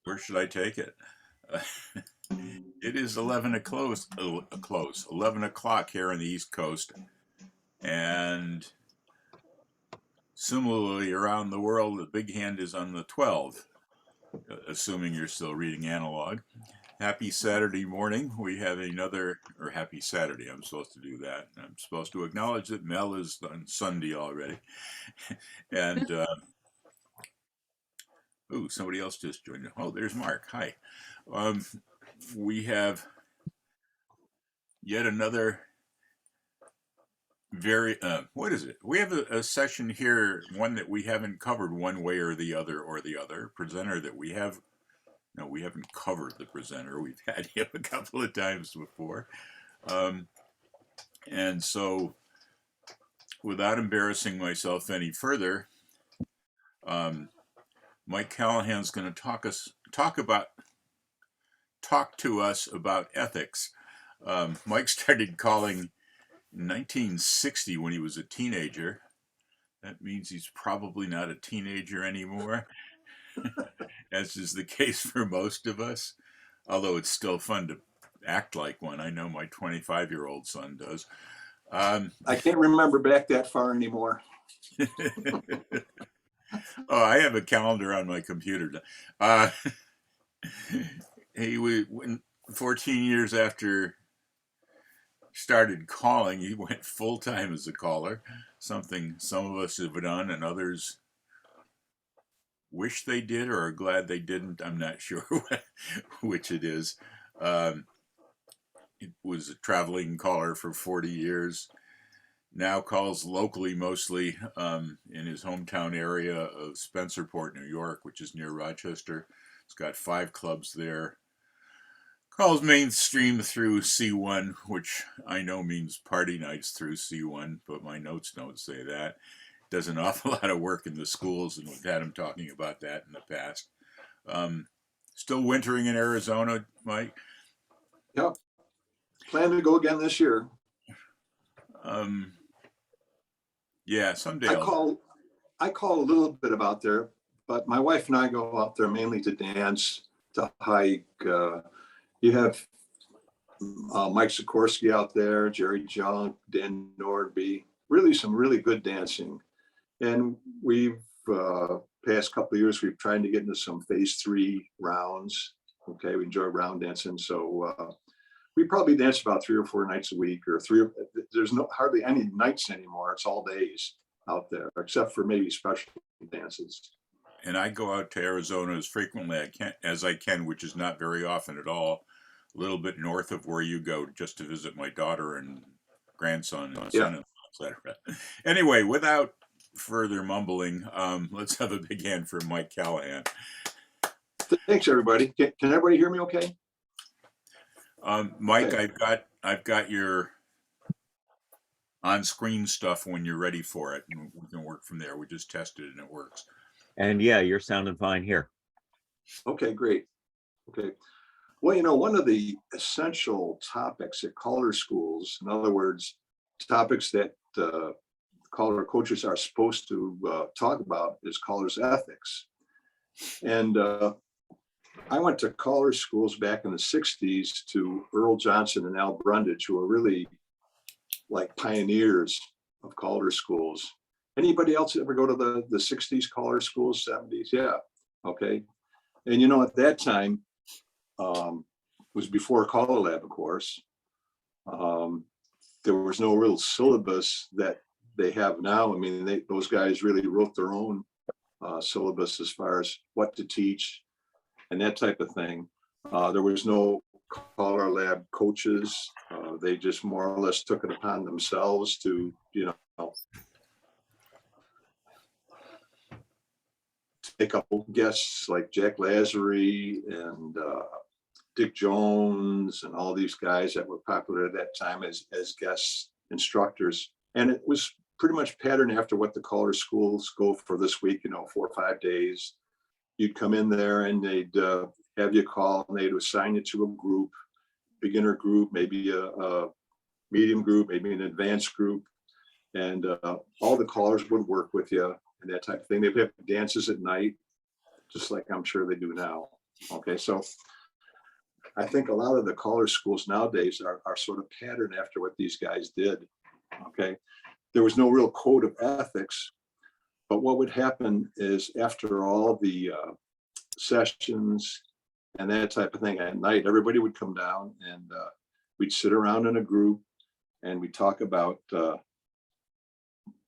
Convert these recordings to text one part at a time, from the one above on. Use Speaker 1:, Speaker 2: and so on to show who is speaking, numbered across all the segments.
Speaker 1: Where should I take it? It is 11 o'clock here on the East Coast. And similarly around the world, the big hand is on the 12, assuming you're still reading analog. Happy Saturday morning. We have or happy Saturday. I'm supposed to do that. I'm supposed to acknowledge that Mel is on Sunday already. And, somebody else just joined. Oh, there's Mark. Hi. We have yet another what is it? We have a session here, one that we haven't covered one way or the other presenter that we have. No, we haven't covered the presenter. We've had him a couple of times before. And so without embarrassing myself any further, Mike Callahan's going to talk to us about ethics. Mike started calling in 1960 when he was a teenager. That means he's probably not a teenager anymore, as is the case for most of us, although it's still fun to act like one. I know my 25-year-old son does.
Speaker 2: I can't remember back that far anymore.
Speaker 1: Oh, I have a calendar on my computer. He 14 years after started calling, he went full-time as a caller, something some of us have done and others wish they did or are glad they didn't. I'm not sure which it is. It was a traveling caller for 40 years. Now calls locally, mostly in his hometown area of Spencerport, New York, which is near Rochester. It's got 5 clubs there. Calls mainstream through C1, which I know means party nights through C1, but my notes don't say that. Does an awful lot of work in the schools, and we've had him talking about that in the past. Still wintering in Arizona, Mike?
Speaker 2: Yep. Plan to go again this year.
Speaker 1: Yeah, someday.
Speaker 2: I call a little bit about there, but my wife and I go out there mainly to dance, to hike. You have Mike Sikorsky out there, Jerry Junk, Dan Nordby, some really good dancing. And we've past couple of years, we've tried to get into some phase 3 rounds. Okay, we enjoy round dancing. So we probably dance about 3 or 4 nights a week, or there's hardly any nights anymore. It's all days out there, except for maybe special dances.
Speaker 1: And I go out to Arizona as frequently as I can, which is not very often at all. A little bit north of where you go, just to visit my daughter and grandson and son, etc. Anyway, without further mumbling, let's have a big hand for Mike Callahan.
Speaker 2: Thanks, everybody. Can everybody hear me okay?
Speaker 1: Mike, okay. I've got your on-screen stuff when you're ready for it, and we can work from there. We just tested it and it works.
Speaker 3: And yeah, you're sounding fine here.
Speaker 2: Okay, great. Okay. Well, one of the essential topics at caller schools, in other words, topics that caller coaches are supposed to talk about, is caller's ethics. And I went to caller schools back in the 60s to Earl Johnson and Al Brundage, who were really like pioneers of caller schools. Anybody else ever go to the 60s caller schools, 70s? Yeah. Okay. And at that time, was before CALLERLAB, of course. There was no real syllabus that they have now. I mean, those guys really wrote their own syllabus as far as what to teach and that type of thing. There was no CALLERLAB coaches. They just more or less took it upon themselves to, take up guests like Jack Lazary and Dick Jones and all these guys that were popular at that time as guest instructors. And it was pretty much patterned after what the caller schools go for this week, 4 or 5 days. You'd come in there and they'd have you call, and they'd assign you to a group, beginner group, maybe a medium group, maybe an advanced group. And all the callers would work with you and that type of thing. They'd have dances at night, just like I'm sure they do now. Okay, so I think a lot of the caller schools nowadays are sort of patterned after what these guys did. Okay, there was no real code of ethics, but what would happen is after all the sessions and that type of thing at night, everybody would come down and we'd sit around in a group and we talk about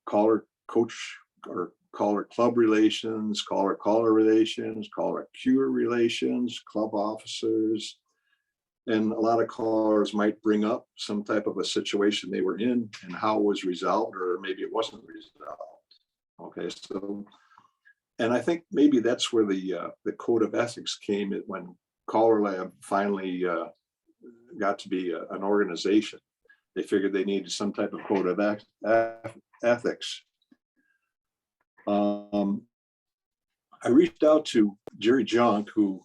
Speaker 2: caller coach or caller club relations, caller relations, caller cure relations, club officers. And a lot of callers might bring up some type of a situation they were in and how it was resolved, or maybe it wasn't resolved. Okay, so, and I think maybe that's where the code of ethics came when CALLERLAB finally got to be an organization. They figured they needed some type of code of ethics. I reached out to Jerry Junk, who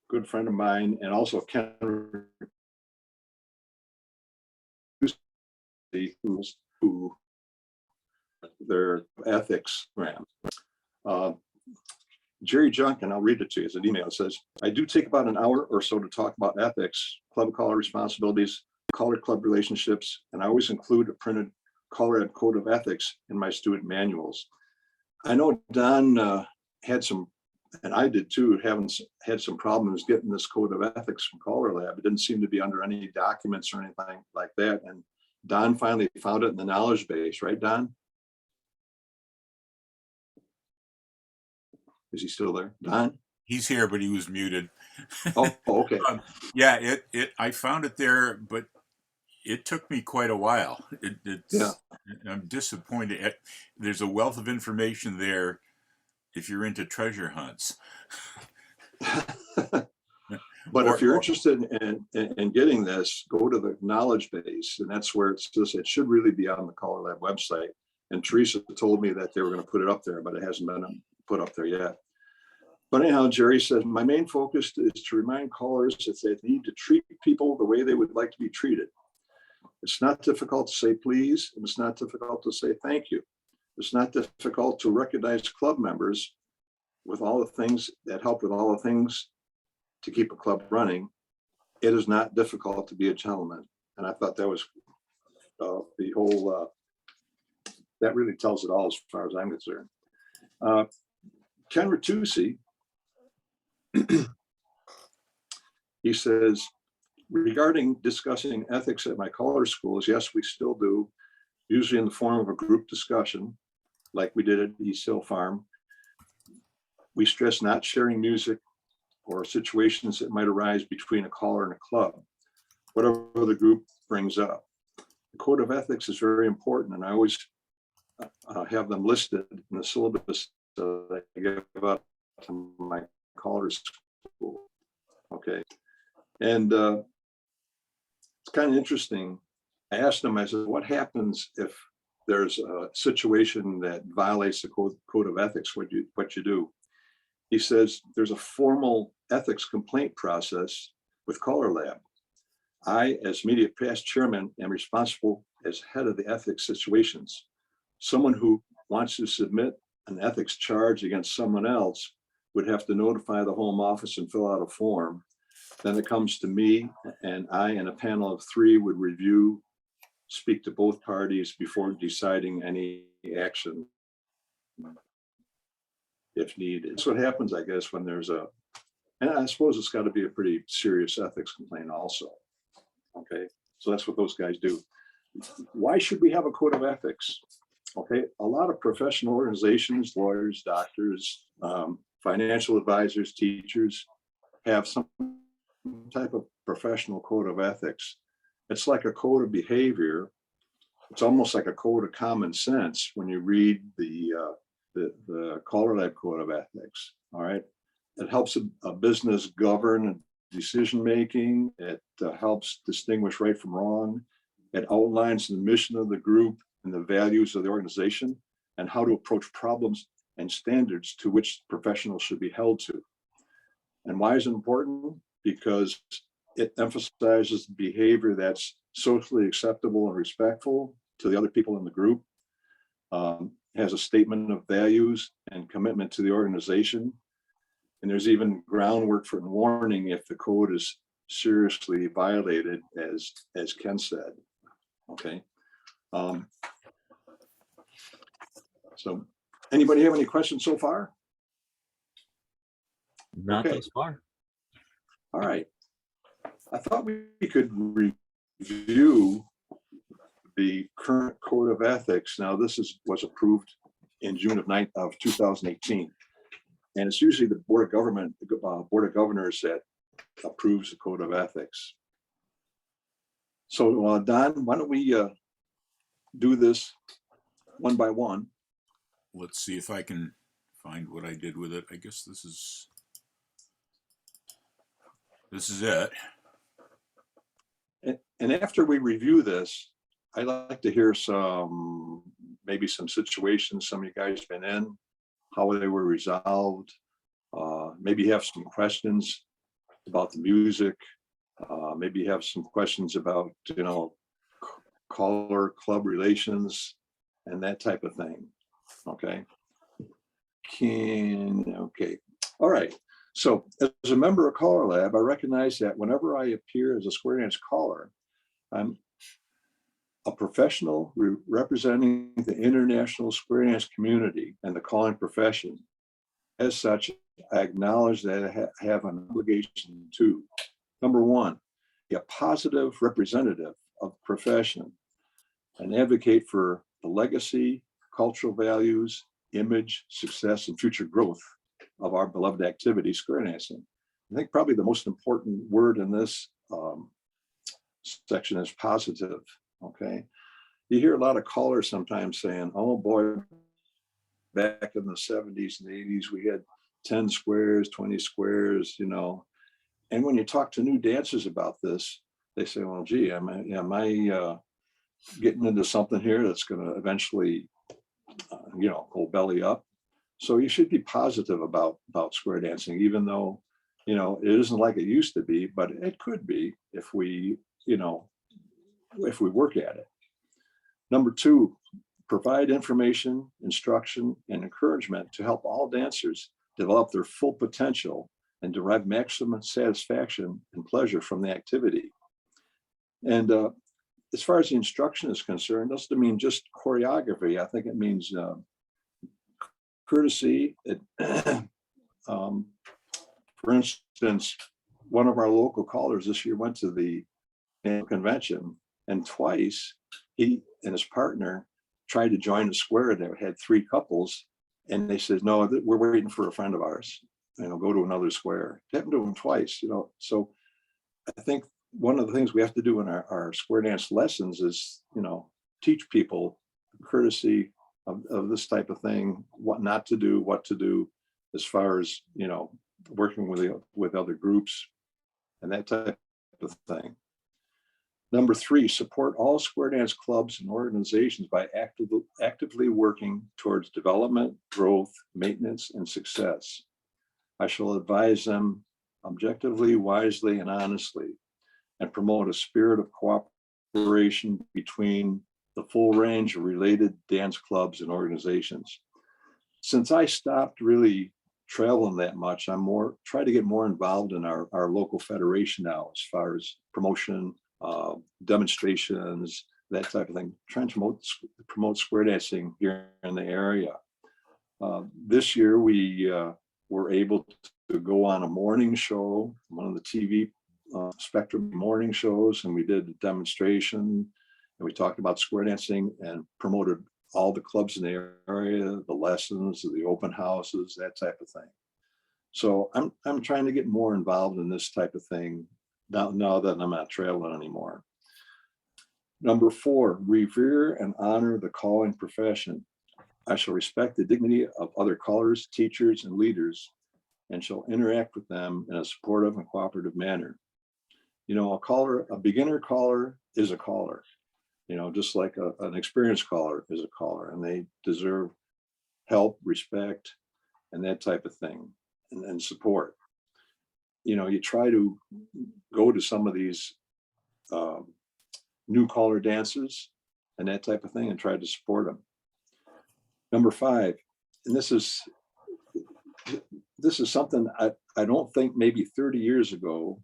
Speaker 2: good friend of mine, and also Ken, who their ethics ran. Jerry Junk, and I'll read it to you as an email. It says, I do take about an hour or so to talk about ethics, club caller responsibilities, caller club relationships, and I always include a printed CALLERLAB code of ethics in my student manuals. I know Don had some, and I did too, had some problems getting this code of ethics from CALLERLAB. It didn't seem to be under any documents or anything like that. And Don finally found it in the knowledge base, right, Don? Is he still there, Don?
Speaker 1: He's here, but he was muted.
Speaker 2: Oh, okay.
Speaker 1: Yeah, I found it there, but it took me quite a while.
Speaker 2: Yeah.
Speaker 1: I'm disappointed. There's a wealth of information there if you're into treasure hunts.
Speaker 2: But if you're interested in getting this, go to the knowledge base, and that's where it's just, it should really be on the CALLERLAB website. And Teresa told me that they were going to put it up there, but it hasn't been put up there yet. But anyhow, Jerry says, my main focus is to remind callers that they need to treat people the way they would like to be treated. It's not difficult to say please, and it's not difficult to say thank you. It's not difficult to recognize club members with all the things that help with all the things to keep a club running. It is not difficult to be a gentleman. And I thought that was the whole, that really tells it all as far as I'm concerned. Ken Ratusi, he says, regarding discussing ethics at my caller schools, yes, we still do, usually in the form of a group discussion, like we did at East Hill Farm. We stress not sharing music or situations that might arise between a caller and a club, whatever the group brings up. The code of ethics is very important, and I always have them listed in the syllabus that I give out to my caller school. Okay, and it's kind of interesting. I asked him, I said, what happens if there's a situation that violates the code of ethics? What you do? He says, there's a formal ethics complaint process with CALLERLAB. I, as immediate past chairman, am responsible as head of the ethics situations. Someone who wants to submit an ethics charge against someone else would have to notify the home office and fill out a form. Then it comes to me, and I and a panel of 3 would review, speak to both parties before deciding any action if needed. That's what happens, I guess, when there's and I suppose it's got to be a pretty serious ethics complaint also. Okay, so that's what those guys do. Why should we have a code of ethics? Okay, a lot of professional organizations, lawyers, doctors, financial advisors, teachers have some type of professional code of ethics. It's like a code of behavior. It's almost like a code of common sense when you read the CALLERLAB code of ethics. All right, it helps a business govern decision-making. It helps distinguish right from wrong. It outlines the mission of the group and the values of the organization and how to approach problems and standards to which professionals should be held to. And why is it important? Because it emphasizes behavior that's socially acceptable and respectful to the other people in the group, has a statement of values and commitment to the organization, And there's even groundwork for warning if the code is seriously violated, as Ken said. Okay. So anybody have any questions so far?
Speaker 3: Not
Speaker 2: Okay.
Speaker 3: thus far.
Speaker 2: All right. I thought we could review the current code of ethics. Now, this was approved in June of 2018. And it's usually the Board of Governors that approves the code of ethics. So Don, why don't we do this one by one?
Speaker 1: Let's see if I can find what I did with it. I guess this is it.
Speaker 2: And after we review this, I'd like to hear maybe some situations some of you guys been in, how they were resolved. Maybe have some questions about the music. Maybe have some questions about, caller club relations and that type of thing. Okay. Okay. All right. So as a member of CALLERLAB, I recognize that whenever I appear as a Square Dance caller, I'm a professional representing the international Square Dance community and the calling profession. As such, I acknowledge that I have an obligation to, number one, be a positive representative of the profession and advocate for the legacy, cultural values, image, success, and future growth of our beloved activity, square dancing. I think probably the most important word in this section is positive, okay? You hear a lot of callers sometimes saying, oh boy, back in the 70s and 80s, we had 10 squares, 20 squares, And when you talk to new dancers about this, they say, well, gee, am I getting into something here that's going to eventually, go belly up? So you should be positive about square dancing, even though, it isn't like it used to be, but it could be if we work at it. Number two, provide information, instruction, and encouragement to help all dancers develop their full potential and derive maximum satisfaction and pleasure from the activity. And as far as the instruction is concerned, doesn't mean just choreography. I think it means courtesy. For instance, one of our local callers this year went to the convention, and twice he and his partner tried to join a square that had 3 couples, and they said, no, we're waiting for a friend of ours, go to another square. It happened to him twice, So I think one of the things we have to do in our square dance lessons is, teach people courtesy of this type of thing, what not to do, what to do, as far as, working with other groups and that type of thing. Number 3, support all square dance clubs and organizations by actively working towards development, growth, maintenance, and success. I shall advise them objectively, wisely, and honestly, and promote a spirit of cooperation between the full range of related dance clubs and organizations. Since I stopped really traveling that much, I'm try to get more involved in our local federation now, as far as promotion, demonstrations, that type of thing, trying to promote square dancing here in the area. This year we were able to go on a morning show, one of the TV Spectrum morning shows, and we did a demonstration, and we talked about square dancing and promoted all the clubs in the area, the lessons, the open houses, that type of thing. So I'm trying to get more involved in this type of thing now that I'm not traveling anymore. Number 4, revere and honor the calling profession. I shall respect the dignity of other callers, teachers, and leaders, and shall interact with them in a supportive and cooperative manner. A beginner caller is a caller, just like an experienced caller is a caller, and they deserve help, respect, and that type of thing, and support. You try to go to some of these new caller dances and that type of thing and try to support them. Number 5, and this is this is something I don't think maybe 30 years ago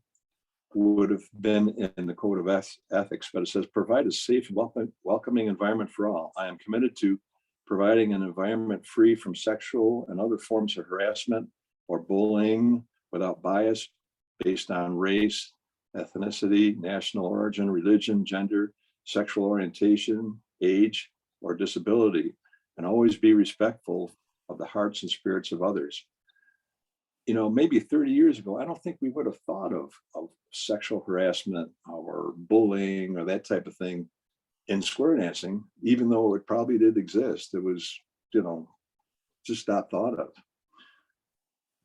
Speaker 2: would have been in the code of ethics, but it says provide a safe, welcoming environment for all. I am committed to providing an environment free from sexual and other forms of harassment or bullying without bias based on race, ethnicity, national origin, religion, gender, sexual orientation, age, or disability, and always be respectful of the hearts and spirits of others. You know, maybe 30 years ago, I don't think we would have thought of sexual harassment or bullying or that type of thing in square dancing, even though it probably did exist. It was, you know, just not thought of.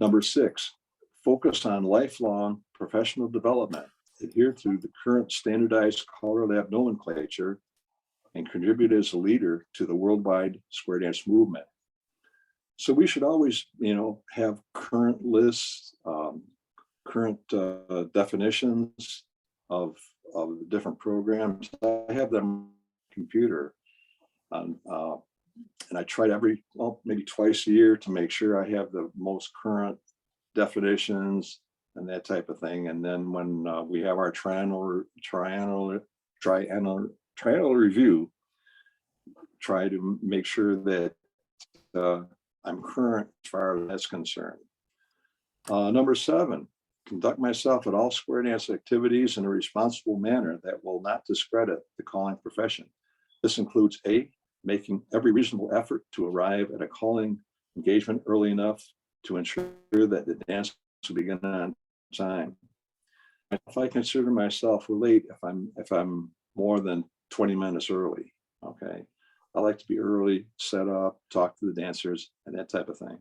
Speaker 2: Number 6, focus on lifelong professional development, adhere to the current standardized CALLERLAB nomenclature, and contribute as a leader to the worldwide square dance movement. So we should always, you know, have current lists, current definitions of the different programs. I have them on the computer, and I try maybe twice a year to make sure I have the most current definitions and that type of thing. And then when we have our triennial review, try to make sure that I'm current as far as that's concerned. Number 7, conduct myself at all square dance activities in a responsible manner that will not discredit the calling profession. This includes A, making every reasonable effort to arrive at a calling engagement early enough to ensure that the dance will begin on time. If I consider myself late, if I'm more than 20 minutes early, okay. I like to be early, set up, talk to the dancers, and that type of thing.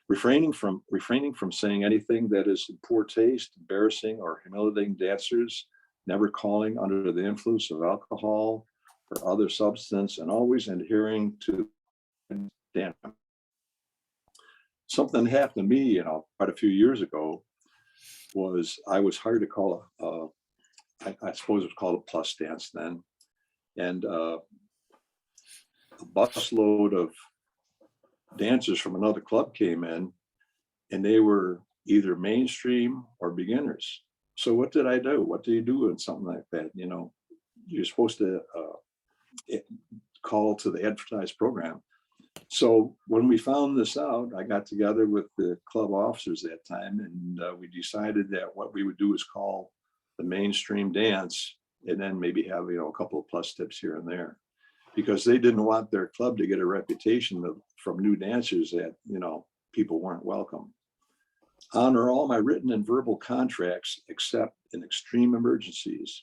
Speaker 2: Refraining from saying anything that is in poor taste, embarrassing, or humiliating dancers, never calling under the influence of alcohol or other substance, and always adhering to dance. Something happened to me, you know, quite a few years ago. I was hired to call I suppose it was called a plus dance then, and a busload of dancers from another club came in, and they were either mainstream or beginners. So what did I do? What do you do in something like that? You know, you're supposed to call to the advertised program. So when we found this out, I got together with the club officers that time, and we decided that what we would do is call the mainstream dance, and then maybe have, you know, a couple of plus tips here and there, because they didn't want their club to get a reputation from new dancers that, you know, people weren't welcome. Honor all my written and verbal contracts except in extreme emergencies.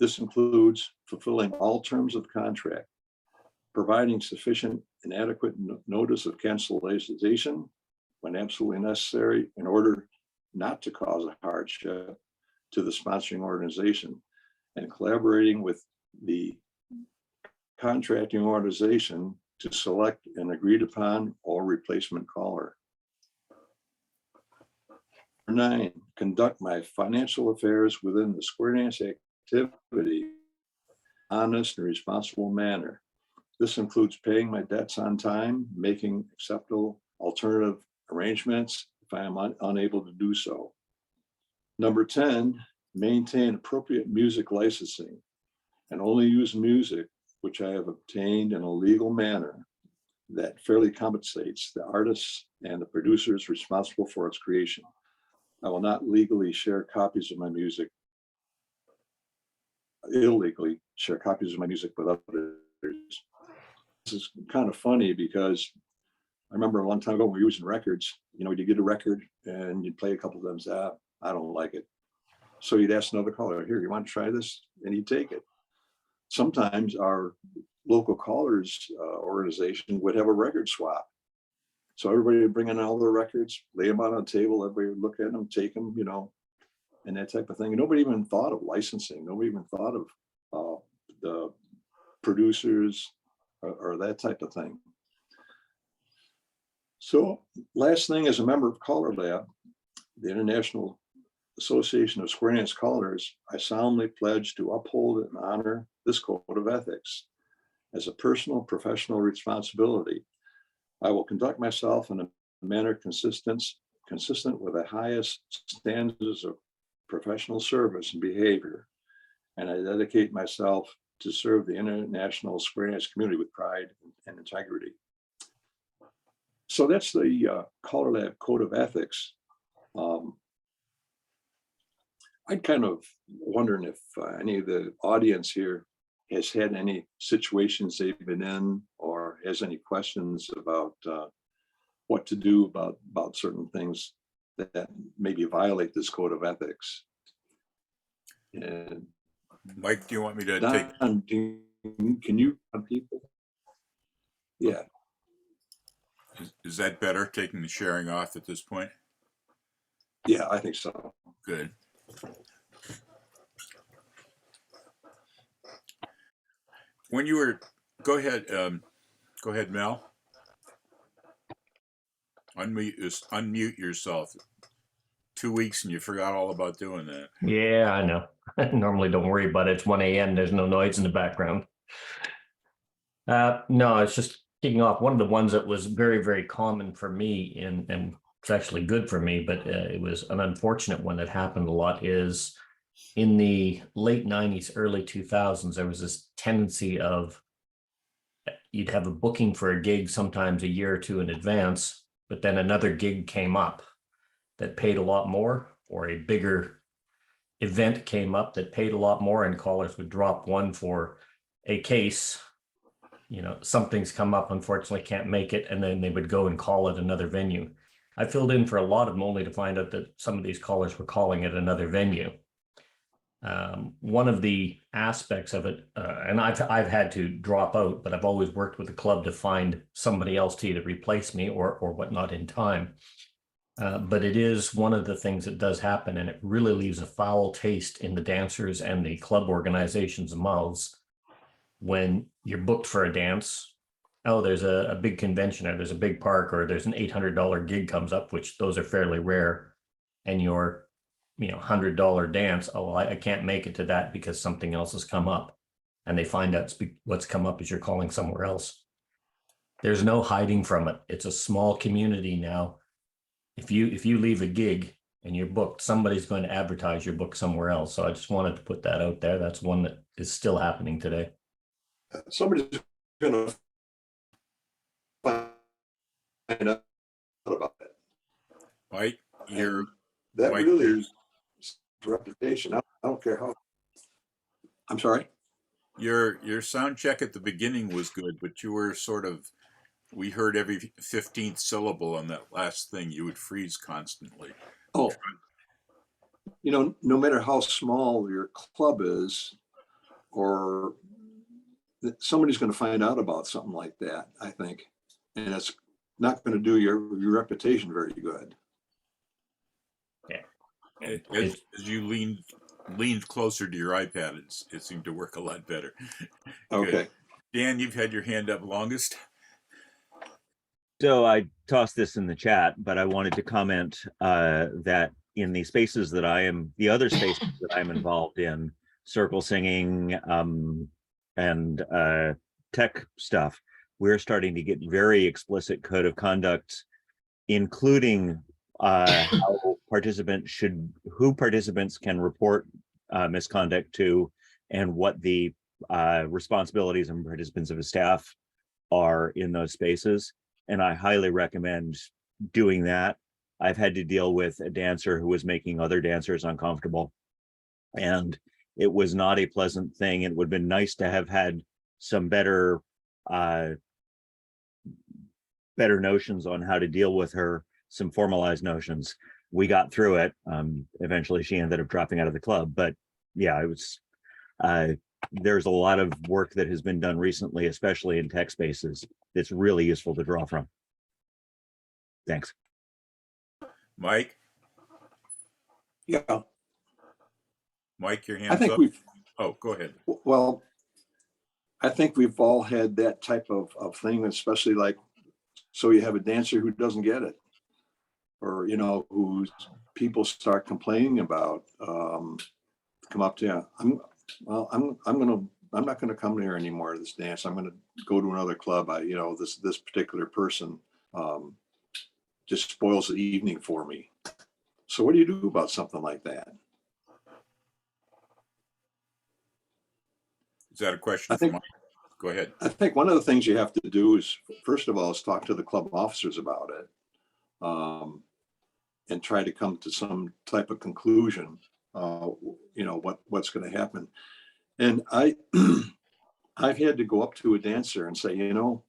Speaker 2: This includes fulfilling all terms of contract, providing sufficient and adequate notice of cancellation when absolutely necessary in order not to cause a hardship to the sponsoring organization, and collaborating with the contracting organization to select an agreed upon or replacement caller. 9, conduct my financial affairs within the square dance activity honest and responsible manner. This includes paying my debts on time, making acceptable alternative arrangements if I am unable to do so. Number 10, maintain appropriate music licensing and only use music which I have obtained in a legal manner that fairly compensates the artists and the producers responsible for its creation. I will not illegally share copies of my music with others. This is kind of funny because I remember a long time ago when we were using records, you know, you get a record and you'd play a couple of them, say, I don't like it. So you'd ask another caller, here, you want to try this? And he'd take it. Sometimes our local callers organization would have a record swap. So everybody would bring in all their records, lay them out on a table, everybody would look at them, take them, you know, and that type of thing. And nobody even thought of licensing. Nobody even thought of the producers or that type of thing. So last thing, as a member of CALLERLAB, the International Association of Square Dance Callers, I solemnly pledge to uphold and honor this code of ethics as a personal professional responsibility. I will conduct myself in a manner consistent consistent with the highest standards of professional service and behavior, and I dedicate myself to serve the international Square Dance community with pride and integrity. So that's the CALLERLAB Code of Ethics. I'm kind of wondering if any of the audience here has had any situations they've been in, or has any questions about what to do about certain things that maybe violate this code of ethics. And
Speaker 1: Mike, do you want me to
Speaker 2: Don,
Speaker 1: take?
Speaker 2: can you people? Yeah.
Speaker 1: Is that better, taking the sharing off at this point?
Speaker 2: Yeah, I think so.
Speaker 1: Good. When you were, go ahead, Mel. Unmute yourself. 2 weeks and you forgot all about doing that.
Speaker 4: Yeah, I know. I normally don't worry about it. It's 1 a.m. There's no noise in the background. No, it's just kicking off. One of the ones that was very, very common for me, and it's actually good for me, but it was an unfortunate one that happened a lot, is in the late 90s, early 2000s, there was this tendency of you'd have a booking for a gig sometimes a year or two in advance, but then another gig came up that paid a lot more, or a bigger event came up that paid a lot more, and callers would drop one for a case. You know, something's come up, unfortunately can't make it, and then they would go and call it another venue. I filled in for a lot of them only to find out that some of these callers were calling it another venue. One of the aspects of it, and I've had to drop out, but I've always worked with the club to find somebody else to either replace me or whatnot in time. But it is one of the things that does happen, and it really leaves a foul taste in the dancers and the club organizations' mouths when you're booked for a dance. Oh, there's a big convention, or there's a big park, or there's an $800 gig comes up, which those are fairly rare, and your $100 dance, oh, well, I can't make it to that because something else has come up, and they find out what's come up is you're calling somewhere else. There's no hiding from it. It's a small community now. If you leave a gig and you're booked, somebody's going to advertise your book somewhere else. So I just wanted to put that out there. That's one that is still happening today.
Speaker 2: Somebody's going to find out about it.
Speaker 1: Mike,
Speaker 2: That
Speaker 1: Mike,
Speaker 2: really is reputation. I don't care how. I'm sorry.
Speaker 1: your sound check at the beginning was good, but you were we heard every 15th syllable on that last thing. You would freeze constantly.
Speaker 2: Oh, no matter how small your club is, or somebody's going to find out about something like that, I think, and it's not going to do your reputation very good.
Speaker 1: Yeah. As you leaned closer to your iPad, it seemed to work a lot better.
Speaker 2: Okay.
Speaker 1: Good. Dan, you've had your hand up longest.
Speaker 3: So I tossed this in the chat, but I wanted to comment that in the spaces that the other spaces that I'm involved in, circle singing and tech stuff, we're starting to get very explicit code of conduct, including who participants can report misconduct to, and what the responsibilities and participants of a staff are in those spaces. And I highly recommend doing that. I've had to deal with a dancer who was making other dancers uncomfortable, and it was not a pleasant thing. It would have been nice to have had some better notions on how to deal with her, some formalized notions. We got through it. Eventually she ended up dropping out of the club, but yeah, it was, there's a lot of work that has been done recently, especially in tech spaces, that's really useful to draw from. Thanks.
Speaker 1: Mike?
Speaker 2: Yeah.
Speaker 1: Mike, your hand's
Speaker 2: I think
Speaker 1: up. Oh, go ahead.
Speaker 2: Well, I think we've all had that type of thing, especially so you have a dancer who doesn't get it, or, who people start complaining about, come up to you. I'm not going to come here anymore to this dance. I'm going to go to another club. This particular person just spoils the evening for me. So what do you do about something like that?
Speaker 1: Is that a question
Speaker 2: I
Speaker 1: for
Speaker 2: think
Speaker 1: Mike? Go ahead.
Speaker 2: I think one of the things you have to do is, first of all, is talk to the club officers about it, and try to come to some type of conclusion. You know, what's going to happen. And I've had to go up to a dancer and say, you know,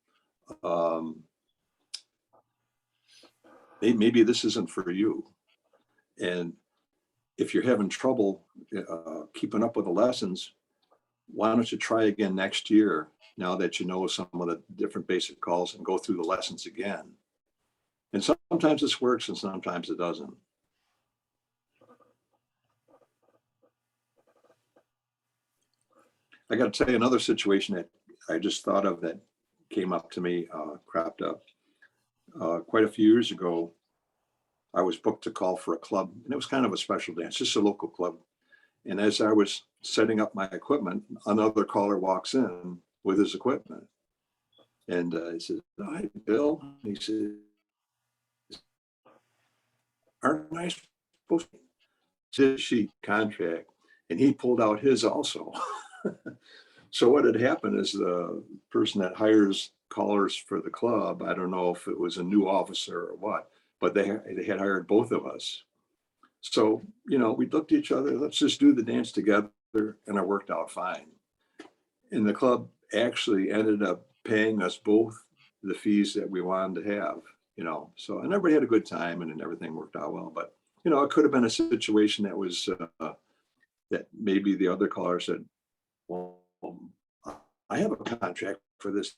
Speaker 2: maybe this isn't for you. And if you're having trouble keeping up with the lessons, why don't you try again next year, now that you know some of the different basic calls, and go through the lessons again. And sometimes this works and sometimes it doesn't. I got to tell you another situation that I just thought of that came up to me, cropped up. Quite a few years ago, I was booked to call for a club, and it was kind of a special dance, just a local club. And as I was setting up my equipment, another caller walks in with his equipment. And he says, "Hi, Bill." He said, "Aren't I supposed to sheet contract?" And he pulled out his also. So what had happened is the person that hires callers for the club, I don't know if it was a new officer or what, but they had hired both of us. So, you know, we looked at each other, let's just do the dance together, and it worked out fine. And the club actually ended up paying us both the fees that we wanted to have, you know. So, and everybody had a good time, and everything worked out well. But, you know, it could have been a situation that was that maybe the other caller said, "Well, I have a contract for this,"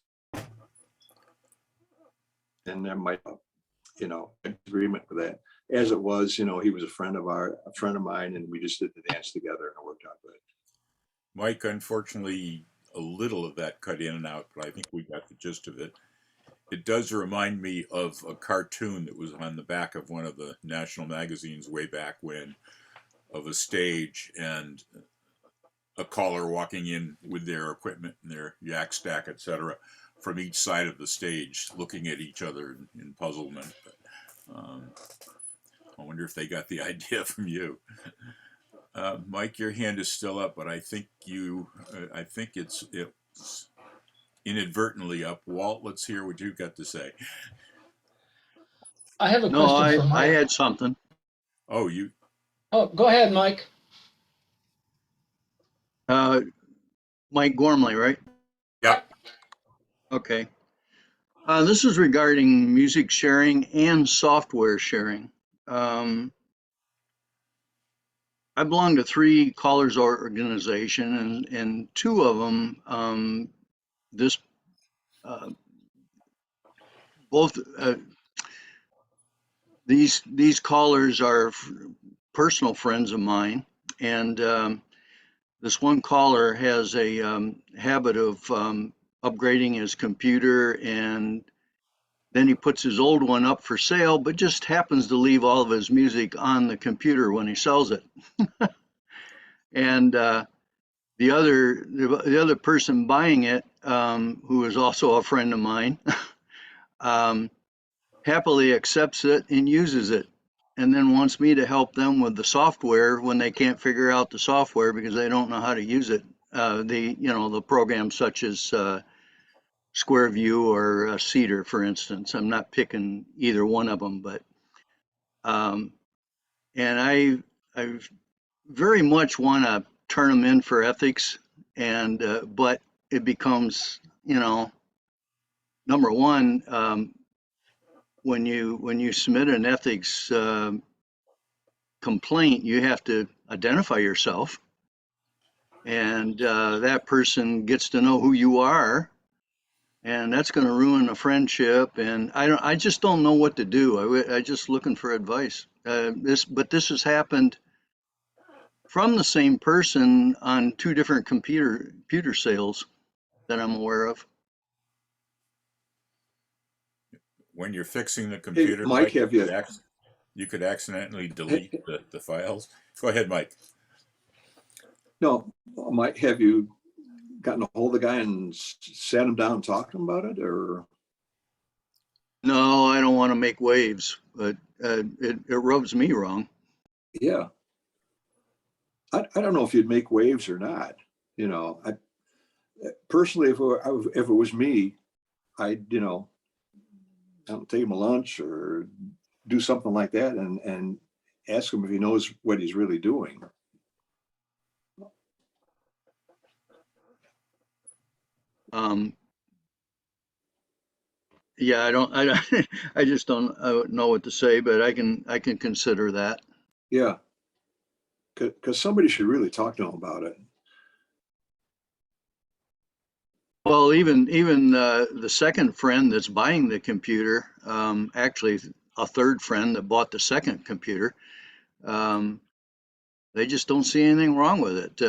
Speaker 2: and there might, you know, agreement with that. As it was, you know, he was a friend of mine, and we just did the dance together, and it worked out good.
Speaker 1: Mike, unfortunately, a little of that cut in and out, but I think we got the gist of it. It does remind me of a cartoon that was on the back of one of the national magazines way back when, of a stage and a caller walking in with their equipment and their yak stack, etc., from each side of the stage, looking at each other in puzzlement. I wonder if they got the idea from you. Mike, your hand is still up, but I think I think it's inadvertently up. Walt, let's hear what you've got to say.
Speaker 5: I have a
Speaker 6: No,
Speaker 5: question for
Speaker 6: I
Speaker 5: Mike.
Speaker 6: had something.
Speaker 1: Oh, you.
Speaker 5: Oh, go ahead, Mike.
Speaker 6: Mike Gormley, right?
Speaker 1: Yeah.
Speaker 6: Okay. This is regarding music sharing and software sharing. I belong to 3 callers organization, and 2 of them, this both these callers are personal friends of mine, and this one caller has a habit of upgrading his computer, and then he puts his old one up for sale, but just happens to leave all of his music on the computer when he sells it. And the other person buying it, who is also a friend of mine, happily accepts it and uses it, and then wants me to help them with the software when they can't figure out the software because they don't know how to use it. The programs such as Square View or Cedar, for instance. I'm not picking either one of them, but and I very much want to turn them in for ethics, and but it becomes, number one, when you submit an ethics complaint, you have to identify yourself, and that person gets to know who you are, and that's going to ruin a friendship. And I just don't know what to do. I just looking for advice. This has happened from the same person on 2 different computer sales that I'm aware of.
Speaker 1: When you're fixing the
Speaker 2: Hey,
Speaker 1: computer,
Speaker 2: Mike,
Speaker 1: Mike,
Speaker 2: have you?
Speaker 1: you could accidentally
Speaker 2: Hey,
Speaker 1: delete the files. Go ahead, Mike.
Speaker 2: no, Mike, have you gotten a hold of the guy and sat him down and talked to him about it, or?
Speaker 6: No, I don't want to make waves, but it rubs me wrong.
Speaker 2: Yeah. I don't know if you'd make waves or not. You know, I personally, if it was me, I'd, I don't take him a lunch or do something like that and ask him if he knows what he's really doing.
Speaker 6: Yeah, I just don't know what to say, but I can consider that.
Speaker 2: Yeah. Because somebody should really talk to him about it.
Speaker 6: Well, even the second friend that's buying the computer, actually a third friend that bought the second computer, they just don't see anything wrong with it.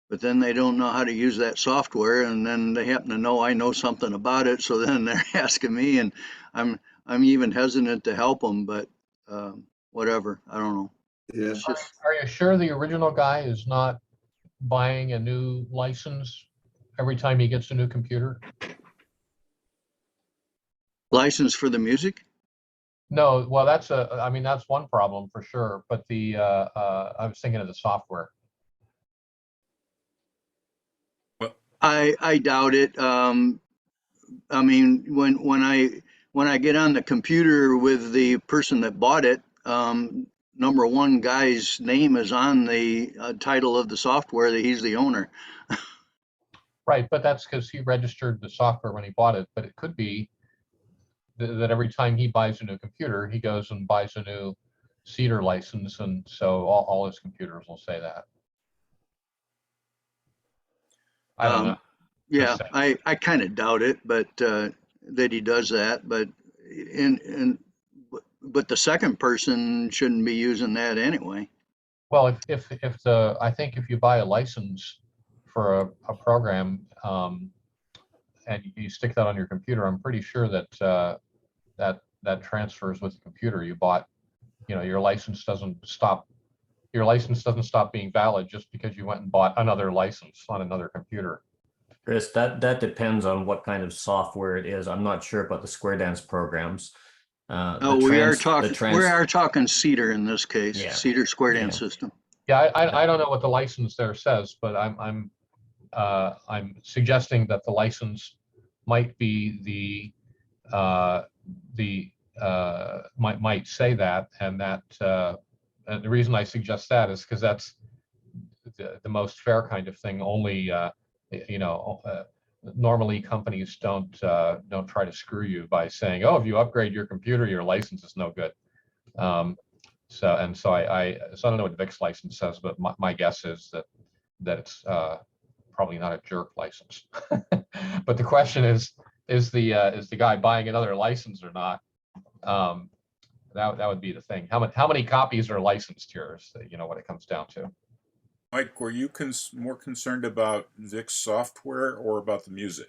Speaker 6: But then they don't know how to use that software, and then they happen to know I know something about it, so then they're asking me, and I'm even hesitant to help them, but whatever, I don't know.
Speaker 2: Yeah.
Speaker 6: It's just
Speaker 5: Are you sure the original guy is not buying a new license every time he gets a new computer?
Speaker 6: license for the music.
Speaker 5: No, well, I mean, that's one problem for sure, but I was thinking of the software.
Speaker 1: Well,
Speaker 6: I doubt it. I mean, when I get on the computer with the person that bought it, number one guy's name is on the title of the software that he's the owner.
Speaker 5: Right, but that's because he registered the software when he bought it, but it could be that every time he buys a new computer, he goes and buys a new Cedar license, and so all his computers will say that. I don't know.
Speaker 6: Yeah, I kind of doubt it, but that he does that. But in but the second person shouldn't be using that anyway.
Speaker 5: Well, I think if you buy a license for a program, and you stick that on your computer, I'm pretty sure that that transfers with the computer you bought. Your license doesn't stop. Your license doesn't stop being valid just because you went and bought another license on another computer.
Speaker 4: Chris, that depends on what kind of software it is. I'm not sure about the Square Dance programs.
Speaker 6: Oh, we are talking Cedar in this case,
Speaker 4: Yeah.
Speaker 6: Cedar Square Dance
Speaker 4: Yeah.
Speaker 6: System.
Speaker 5: Yeah, I don't know what the license there says, but I'm suggesting that the license might be might say that, and the reason I suggest that is because that's the most fair kind of thing. Only normally companies don't try to screw you by saying, oh, if you upgrade your computer, your license is no good. So I don't know what Vic's license says, but my guess is that it's probably not a jerk license. But the question is the guy buying another license or not? That would be the thing. How many copies are licensed here is what it comes down to.
Speaker 1: Mike, were you more concerned about Vic's software or about the music?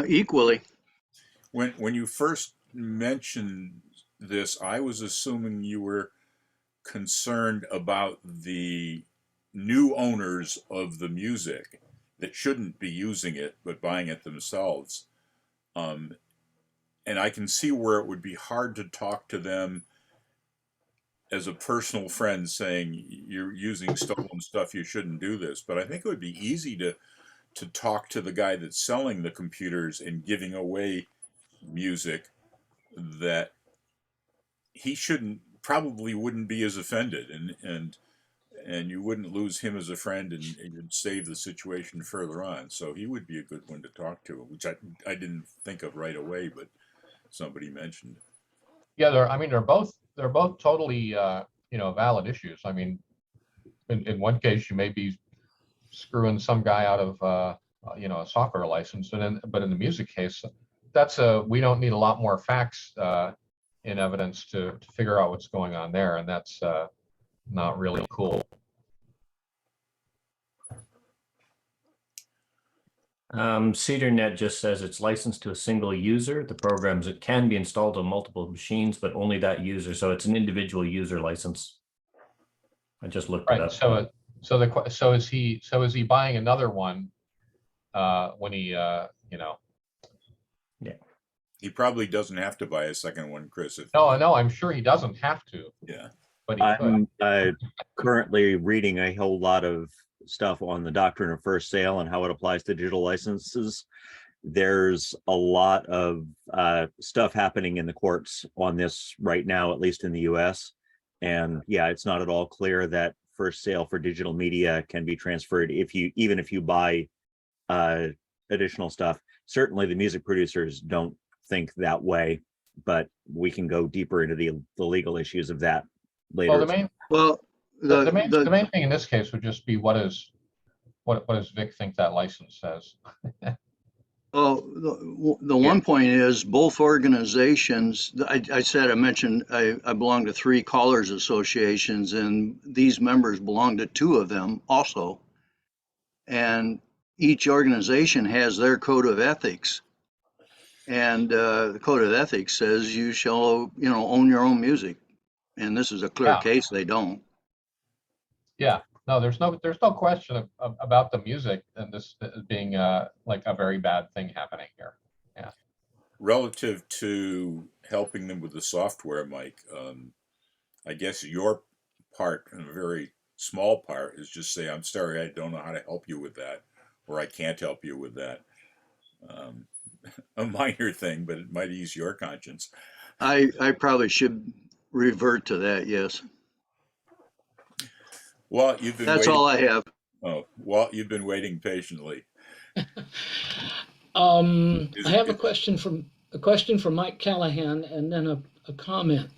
Speaker 6: Equally.
Speaker 1: When you first mentioned this, I was assuming you were concerned about the new owners of the music that shouldn't be using it but buying it themselves. And I can see where it would be hard to talk to them as a personal friend saying you're using stolen stuff, you shouldn't do this. But I think it would be easy to talk to the guy that's selling the computers and giving away music that he probably wouldn't be as offended, and you wouldn't lose him as a friend, and you'd save the situation further on. So he would be a good one to talk to, which I didn't think of right away, but somebody mentioned.
Speaker 5: Yeah, they're both totally valid issues. I mean, in one case you may be screwing some guy out of a software license, but in the music case, we don't need a lot more facts in evidence to figure out what's going on there, and that's not really cool.
Speaker 4: CedarNet just says it's licensed to a single user. The programs, it can be installed on multiple machines, but only that user. So it's an individual user license. I just looked it
Speaker 5: Right.
Speaker 4: up.
Speaker 5: So is he buying another one when he you know.
Speaker 1: He probably doesn't have to buy a second one, Chris. If,
Speaker 5: No, I'm sure he doesn't have to,
Speaker 1: yeah.
Speaker 5: but he could.
Speaker 3: I'm currently reading a whole lot of stuff on the doctrine of first sale and how it applies to digital licenses. There's a lot of stuff happening in the courts on this right now, at least in the US. And yeah, it's not at all clear that first sale for digital media can be transferred even if you buy additional stuff. Certainly the music producers don't think that way, but we can go deeper into the legal issues of that later.
Speaker 5: Well, the main
Speaker 6: Well,
Speaker 5: the main thing in this case would just be what does Vic think that license says?
Speaker 6: the one point is both organizations, I mentioned I belong to 3 callers associations, and these members belong to 2 of them also. And each organization has their code of ethics. And the code of ethics says you shall, own your own music. And this is a clear case they don't.
Speaker 5: Yeah, no, there's no question about the music and this being like a very bad thing happening here. Yeah.
Speaker 1: Relative to helping them with the software, Mike, I guess your part, and a very small part, is just say, I'm sorry, I don't know how to help you with that, or I can't help you with that. A minor thing, but it might ease your conscience.
Speaker 6: I probably should revert to that, yes.
Speaker 1: Well, you've been
Speaker 6: That's
Speaker 1: waiting.
Speaker 6: all I have.
Speaker 1: Oh, Walt, you've been waiting patiently.
Speaker 7: I have a question from Mike Callahan and then a comment.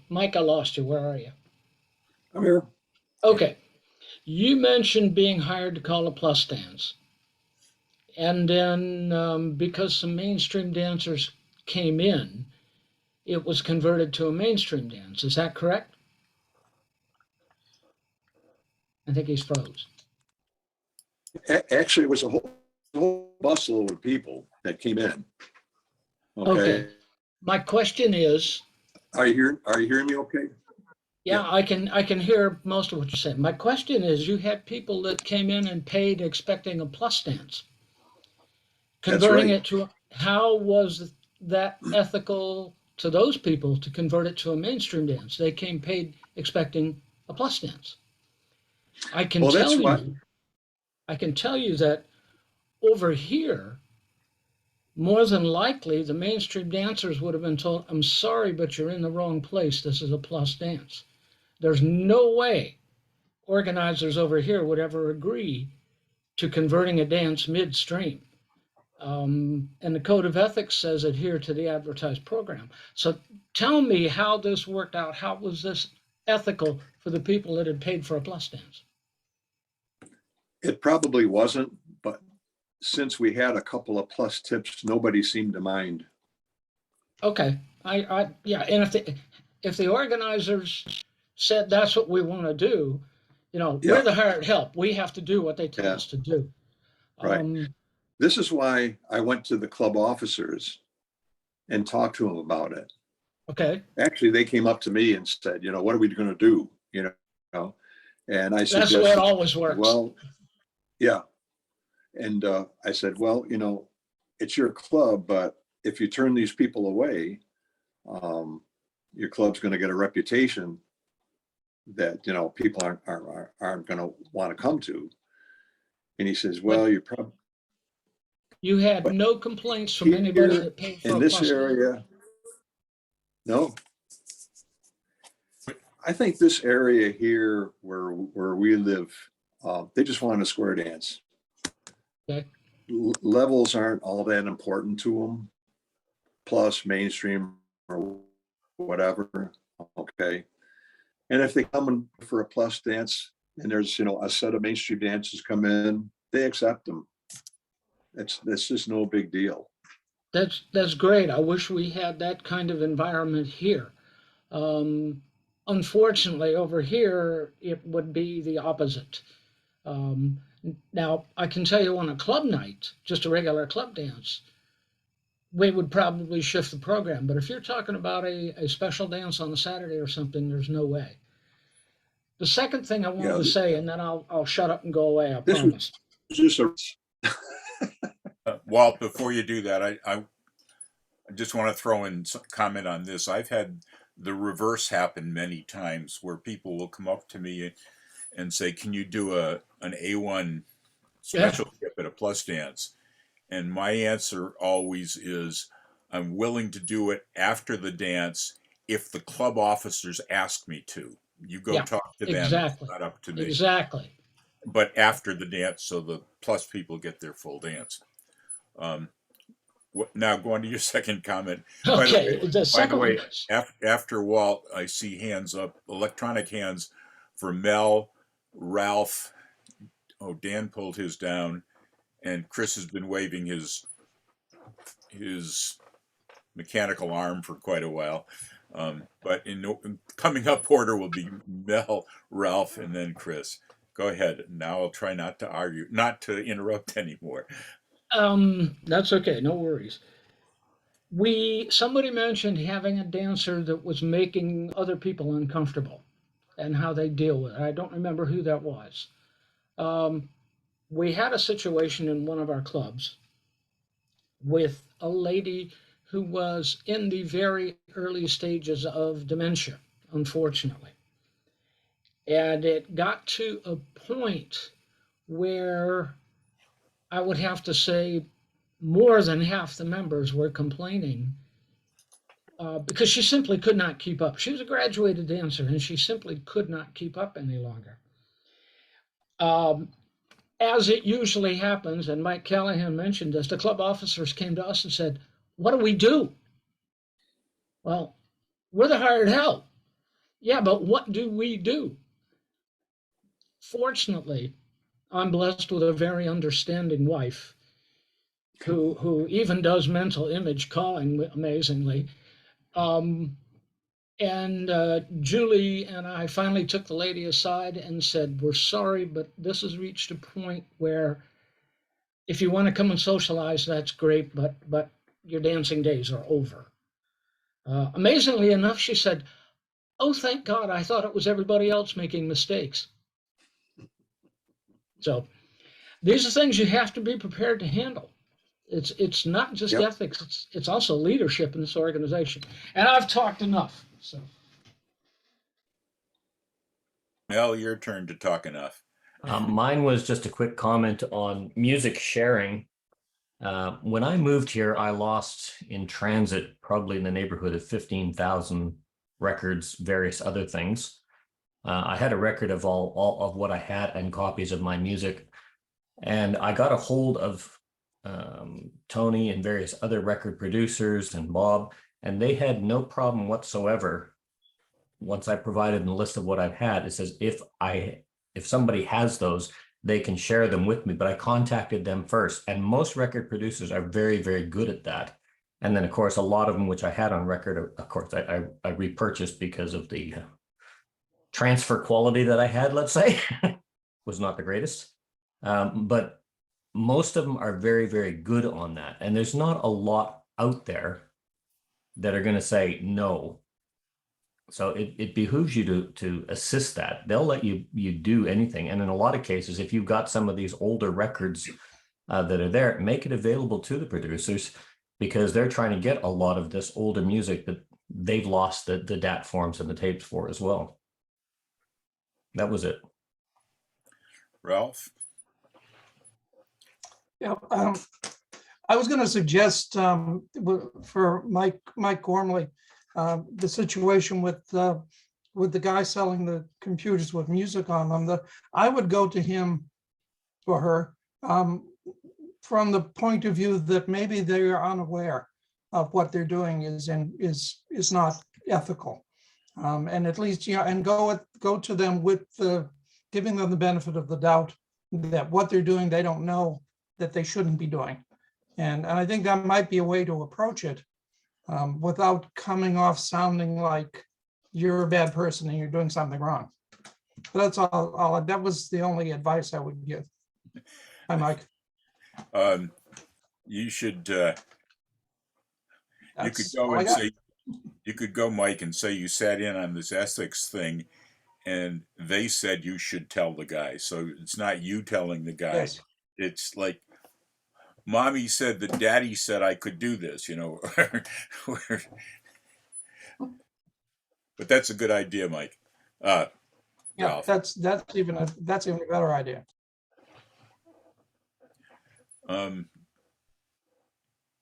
Speaker 7: Mike, I lost you. Where are you?
Speaker 2: I'm here.
Speaker 7: Okay. You mentioned being hired to call a plus dance. And then because some mainstream dancers came in, it was converted to a mainstream dance. Is that correct? I think he's froze.
Speaker 2: Actually, it was a whole busload of people that came in.
Speaker 7: Okay. My question is,
Speaker 2: Are you hearing me okay?
Speaker 7: yeah, I can hear most of what you're saying. My question is, you had people that came in and paid expecting a plus dance. Converting it to, how was that ethical to those people to convert it to a mainstream dance? They came paid expecting a plus dance. I can tell you that over here, more than likely, the mainstream dancers would have been told, I'm sorry, but you're in the wrong place. This is a plus dance. There's no way organizers over here would ever agree to converting a dance midstream. And the code of ethics says adhere to the advertised program. So tell me how this worked out. How was this ethical for the people that had paid for a plus dance?
Speaker 2: It probably wasn't, but since we had a couple of plus tips, nobody seemed to mind.
Speaker 7: Okay, yeah, and if the organizers said that's what we want to do, we're the hired help. We have to do what they tell us to do.
Speaker 2: Right. This is why I went to the club officers and talked to them about it.
Speaker 7: Okay.
Speaker 2: Actually, they came up to me and said, what are we going to do? And I said,
Speaker 7: that's the way it always works.
Speaker 2: Well, yeah. And I said, well, it's your club, but if you turn these people away, your club's going to get a reputation that, people aren't going to want to come to. And he says, well,
Speaker 7: you had no complaints from anybody that paid for
Speaker 2: in this area. No. I think this area here where we live, they just want a square dance.
Speaker 7: Okay.
Speaker 2: Levels aren't all that important to them. Plus mainstream or whatever. Okay. And if they come in for a plus dance and there's, a set of mainstream dances come in, they accept them. That's just no big deal.
Speaker 7: That's great. I wish we had that kind of environment here. Unfortunately, over here, it would be the opposite. Now, I can tell you on a club night, just a regular club dance, we would probably shift the program. But if you're talking about a special dance on a Saturday or something, there's no way. The second thing I wanted to say, and then I'll shut up and go away, I promise.
Speaker 2: Just
Speaker 1: Walt, before you do that, I just want to throw in some comment on this. I've had the reverse happen many times where people will come up to me and say, "Can you do an A1
Speaker 7: Yeah.
Speaker 1: special tip at a plus dance?" And my answer always is, I'm willing to do it after the dance if the club officers ask me to. You go
Speaker 7: Yeah,
Speaker 1: talk to them. It's
Speaker 7: exactly.
Speaker 1: not up to me.
Speaker 7: Exactly.
Speaker 1: But after the dance, so the plus people get their full dance. Um, now, going to your second comment.
Speaker 7: Okay. The
Speaker 1: By the
Speaker 7: second
Speaker 1: way,
Speaker 7: one.
Speaker 1: after Walt, I see hands up, electronic hands for Mel, Ralph. Oh, Dan pulled his down, and Chris has been waving his mechanical arm for quite a while. But in coming up order will be Mel, Ralph, and then Chris. Go ahead. Now I'll try not to argue, not to interrupt anymore.
Speaker 7: That's okay. No worries. Somebody mentioned having a dancer that was making other people uncomfortable and how they deal with it. I don't remember who that was. Um, we had a situation in one of our clubs with a lady who was in the very early stages of dementia, unfortunately. And it got to a point where I would have to say more than half the members were complaining because she simply could not keep up. She was a graduated dancer and she simply could not keep up any longer. Um, as it usually happens, and Mike Callahan mentioned this, the club officers came to us and said, "What do we do?" Well, we're the hired help. Yeah, but what do we do? Fortunately, I'm blessed with a very understanding wife who even does mental image calling amazingly. Um, and Julie and I finally took the lady aside and said, "We're sorry, but this has reached a point where if you want to come and socialize, that's great, but your dancing days are over." Amazingly enough, she said, "Oh, thank God, I thought it was everybody else making mistakes." So these are things you have to be prepared to handle. It's not just
Speaker 2: Yep.
Speaker 7: ethics, it's also leadership in this organization. And I've talked enough. So
Speaker 1: Mel, your turn to talk enough.
Speaker 4: Mine was just a quick comment on music sharing. When I moved here, I lost in transit probably in the neighborhood of 15,000 records, various other things. I had a record of all of what I had and copies of my music. And I got a hold of Tony and various other record producers and Bob, and they had no problem whatsoever. Once I provided a list of what I've had, it says if somebody has those, they can share them with me. But I contacted them first, and most record producers are very, very good at that. And then, of course, a lot of them which I had on record, of course, I repurchased because of the transfer quality that I had. Let's say was not the greatest. But most of them are very, very good on that. And there's not a lot out there that are going to say no. So it behooves you to assist that. They'll let you do anything. And in a lot of cases, if you've got some of these older records that are there, make it available to the producers because they're trying to get a lot of this older music that they've lost the DAT forms and the tapes for as well. That was it.
Speaker 1: Ralph?
Speaker 8: Yeah, I was going to suggest for Mike Gormley, the situation with the guy selling the computers with music on them. I would go to him or her from the point of view that maybe they are unaware of what they're doing is not ethical, and at least and go to them with giving them the benefit of the doubt that what they're doing they don't know that they shouldn't be doing. And I think that might be a way to approach it without coming off sounding like you're a bad person and you're doing something wrong. But that's all. That was the only advice I would give. Hi, Mike.
Speaker 1: You should. You could go and say. You could go, Mike, and say you sat in on this ethics thing, and they said you should tell the guy. So it's not you telling the guy.
Speaker 8: Yes.
Speaker 1: It's like Mommy said that Daddy said I could do this, you know. But that's a good idea, Mike.
Speaker 8: Yeah,
Speaker 1: Ralph.
Speaker 8: that's even a better idea.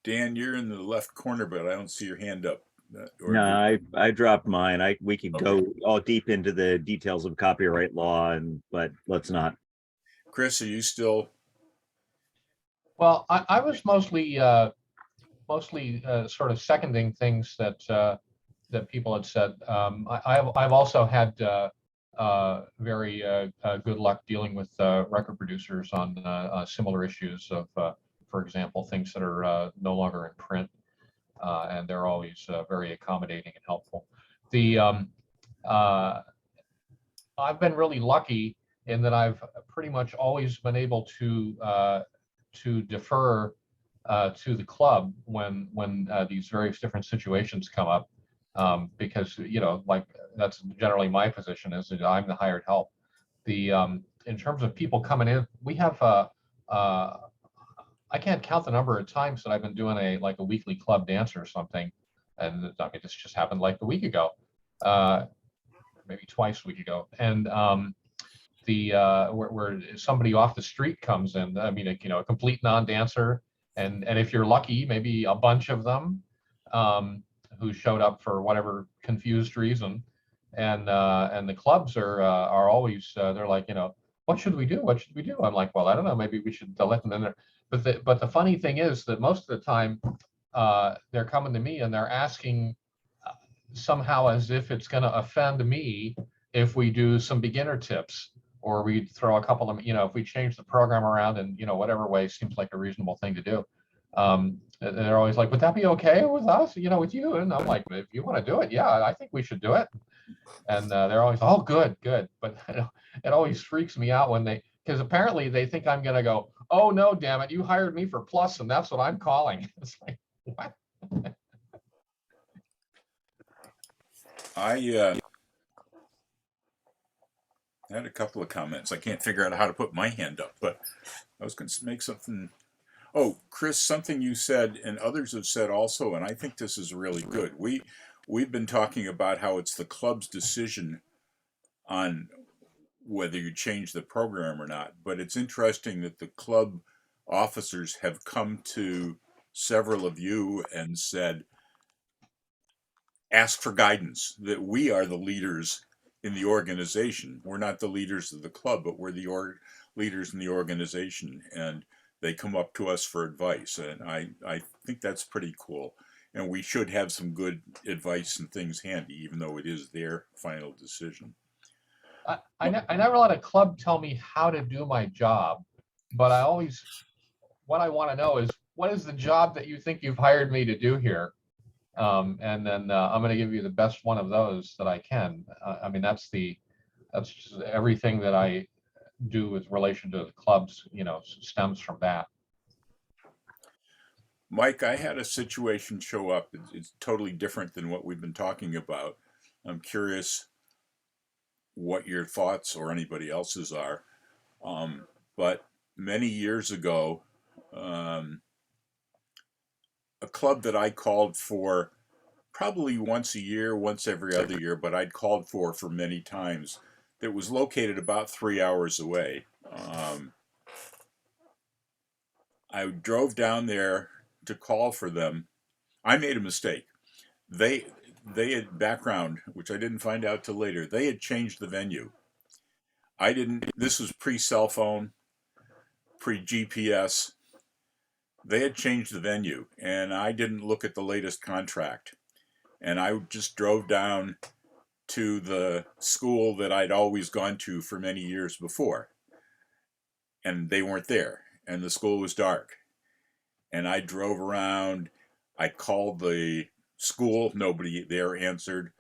Speaker 1: Dan, you're in the left corner, but I don't see your hand up. Or
Speaker 3: No, I dropped mine. We could
Speaker 1: Okay.
Speaker 3: go all deep into the details of copyright law, but let's not.
Speaker 1: Chris, are you still?
Speaker 5: Well, I was mostly sort of seconding things that people had said. I've also had very good luck dealing with record producers on similar issues of, for example, things that are no longer in print, and they're always very accommodating and helpful. I've been really lucky in that I've pretty much always been able to defer to the club when these various different situations come up, because like that's generally my position is that I'm the hired help. In terms of people coming in, we have I can't count the number of times that I've been doing a weekly club dance or something, and I mean this just happened like a week ago, maybe twice a week ago, and where somebody off the street comes in. I mean, a complete non-dancer, and if you're lucky, maybe a bunch of them who showed up for whatever confused reason, and the clubs are always they're like, what should we do? What should we do? I'm like, well, I don't know. Maybe we should let them in there. But the funny thing is that most of the time they're coming to me and they're asking somehow as if it's going to offend me if we do some beginner tips, or we throw a couple of, if we change the program around in, whatever way seems like a reasonable thing to do. They're always like, would that be okay with us, with you? And I'm like, if you want to do it, yeah, I think we should do it. And they're always, oh, good. But it always freaks me out because apparently they think I'm going to go, oh, no, damn it, you hired me for plus, and that's what I'm calling. It's like, what?
Speaker 1: I had a couple of comments. I can't figure out how to put my hand up, but I was going to make something. Oh, Chris, something you said and others have said also, and I think this is really good. We've been talking about how it's the club's decision on whether you change the program or not, but it's interesting that the club officers have come to several of you and said, ask for guidance, that we are the leaders in the organization. We're not the leaders of the club, but we're the leaders in the organization, and they come up to us for advice, and I think that's pretty cool. And we should have some good advice and things handy, even though it is their final decision.
Speaker 5: I never let a club tell me how to do my job, but what I want to know is, what is the job that you think you've hired me to do here? And then I'm going to give you the best one of those that I can. I mean, that's just everything that I do with relation to the clubs, stems from that.
Speaker 1: Mike, I had a situation show up. It's totally different than what we've been talking about. I'm curious what your thoughts or anybody else's are. But many years ago, a club that I called for probably once a year, once every other year, but I'd called for many times, that was located about 3 hours away. I drove down there to call for them. I made a mistake. They had background, which I didn't find out till later. They had changed the venue. I didn't. This was pre-cell phone, pre-GPS. They had changed the venue, and I didn't look at the latest contract. And I just drove down to the school that I'd always gone to for many years before. And they weren't there, and the school was dark. And I drove around. I called the school. Nobody there answered.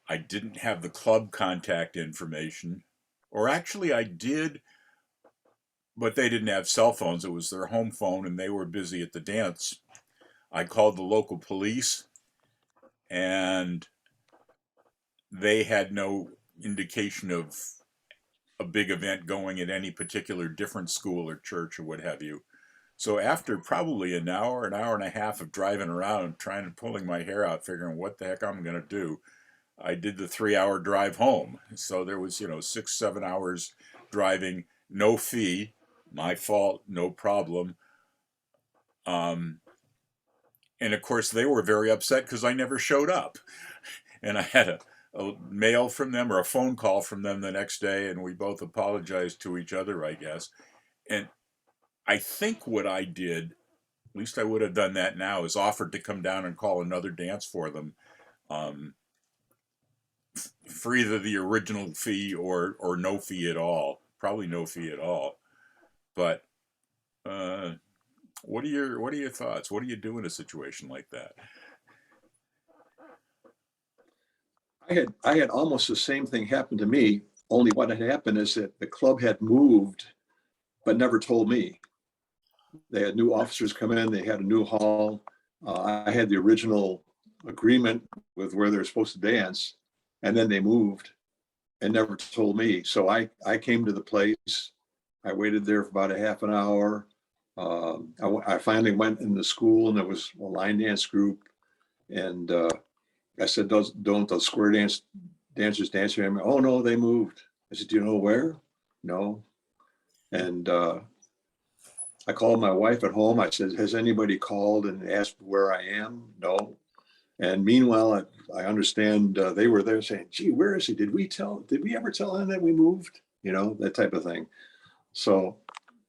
Speaker 1: I didn't have the club contact information. Or actually, I did, but they didn't have cell phones. It was their home phone, and they were busy at the dance. I called the local police, and they had no indication of a big event going at any particular different school or church or what have you. So after probably an hour and a half of driving around, trying to pulling my hair out, figuring what the heck I'm going to do, I did the 3 hour drive home. So there was, 6, 7 hours driving, no fee, my fault, no problem. And of course, they were very upset because I never showed up. And I had a mail from them or a phone call from them the next day, and we both apologized to each other, I guess. And I think what I did, at least I would have done that now, is offered to come down and call another dance for them, um, for either the original fee or no fee at all. Probably no fee at all. But what are your thoughts? What do you do in a situation like that?
Speaker 2: I had almost the same thing happen to me. Only what had happened is that the club had moved, but never told me. They had new officers come in. They had a new hall. I had the original agreement with where they're supposed to dance, and then they moved and never told me. So I came to the place. I waited there for about a half an hour. I finally went in the school, and there was a line dance group, and I said, don't those square dancers dance here? Oh no, they moved. I said, do you know where? No. And I called my wife at home. I said, has anybody called and asked where I am? No. And meanwhile, I understand they were there saying, gee, where is he? Did we ever tell him that we moved? That type of thing. So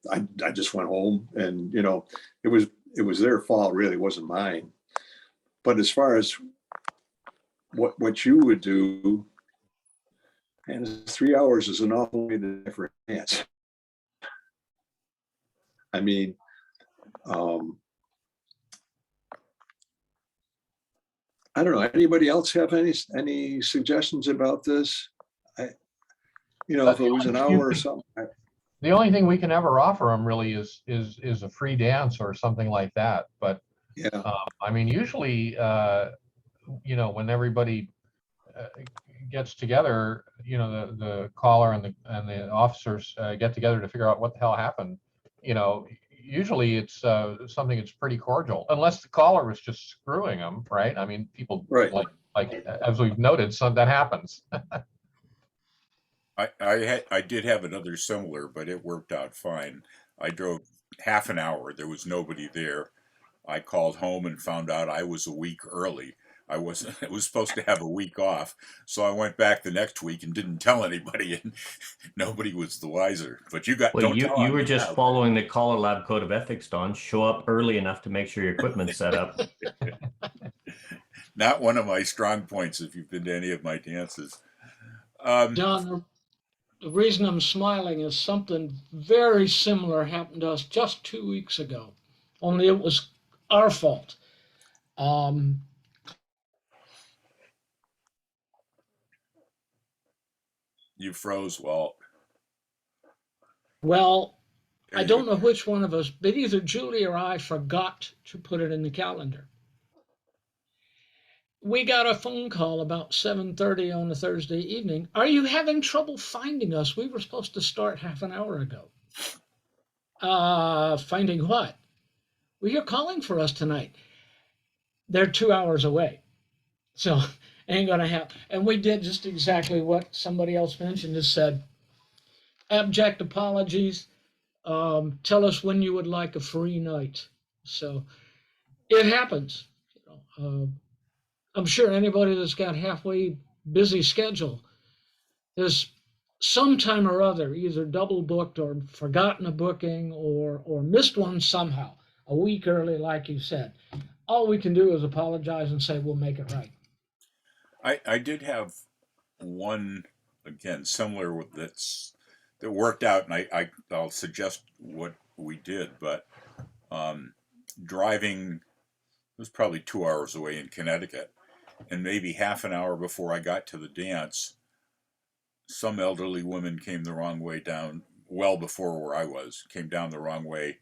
Speaker 2: I just went home, and it was their fault, really. It wasn't mine. But as far as what you would do, and 3 hours is an awful way to for a dance. I mean, I don't know. Anybody else have any suggestions about this? If it was an hour or something.
Speaker 5: The only thing we can ever offer them really is a free dance or something like that. But
Speaker 2: Yeah,
Speaker 5: I mean, usually, when everybody gets together, the caller and the officers get together to figure out what the hell happened. Usually it's something that's pretty cordial, unless the caller was just screwing them, right? I mean, people
Speaker 2: right.
Speaker 5: like as we've noted, that happens.
Speaker 1: I did have another similar, but it worked out fine. I drove half an hour. There was nobody there. I called home and found out I was a week early. I was supposed to have a week off, so I went back the next week and didn't tell anybody, and nobody was the wiser. But
Speaker 4: Well,
Speaker 1: don't
Speaker 4: you
Speaker 1: tell
Speaker 4: you
Speaker 1: on
Speaker 4: were
Speaker 1: me
Speaker 4: just
Speaker 1: now.
Speaker 4: following the Caller Lab code of ethics, Don. Show up early enough to make sure your equipment's set up.
Speaker 1: Not one of my strong points if you've been to any of my dances. Um,
Speaker 7: John, the reason I'm smiling is something very similar happened to us just 2 weeks ago, only it was our fault. Um,
Speaker 1: you froze, Walt.
Speaker 7: well,
Speaker 1: There
Speaker 7: I
Speaker 1: you
Speaker 7: don't know which one of us, but either Julie or I forgot to put it in the calendar. We got a phone call about 7:30 on a Thursday evening. Are you having trouble finding us? We were supposed to start half an hour ago. Finding what? Well, you're calling for us tonight. They're 2 hours away. So ain't gonna happen. And we did just exactly what somebody else mentioned, is said, abject apologies. Tell us when you would like a free night. So it happens. I'm sure anybody that's got halfway busy schedule has sometime or other either double booked or forgotten a booking or missed one somehow a week early, like you said. All we can do is apologize and say we'll make it right.
Speaker 1: I did have one, again, similar that worked out, and I'll suggest what we did. But driving, it was probably 2 hours away in Connecticut, and maybe half an hour before I got to the dance, some elderly woman came the wrong way down, well before where I was, came down the wrong way,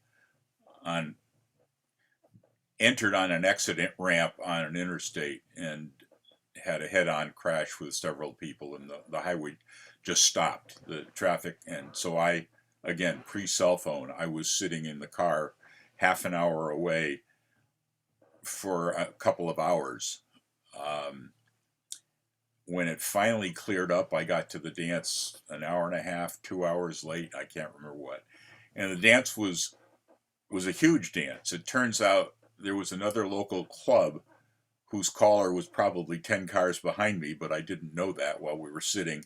Speaker 1: entered on an exit ramp on an interstate, and had a head-on crash with several people, and the highway just stopped the traffic. And so again, pre-cell phone, I was sitting in the car half an hour away for a couple of hours. When it finally cleared up, I got to the dance an hour and a half, 2 hours late. I can't remember what. And the dance was a huge dance. It turns out there was another local club whose caller was probably 10 cars behind me, but I didn't know that while we were sitting.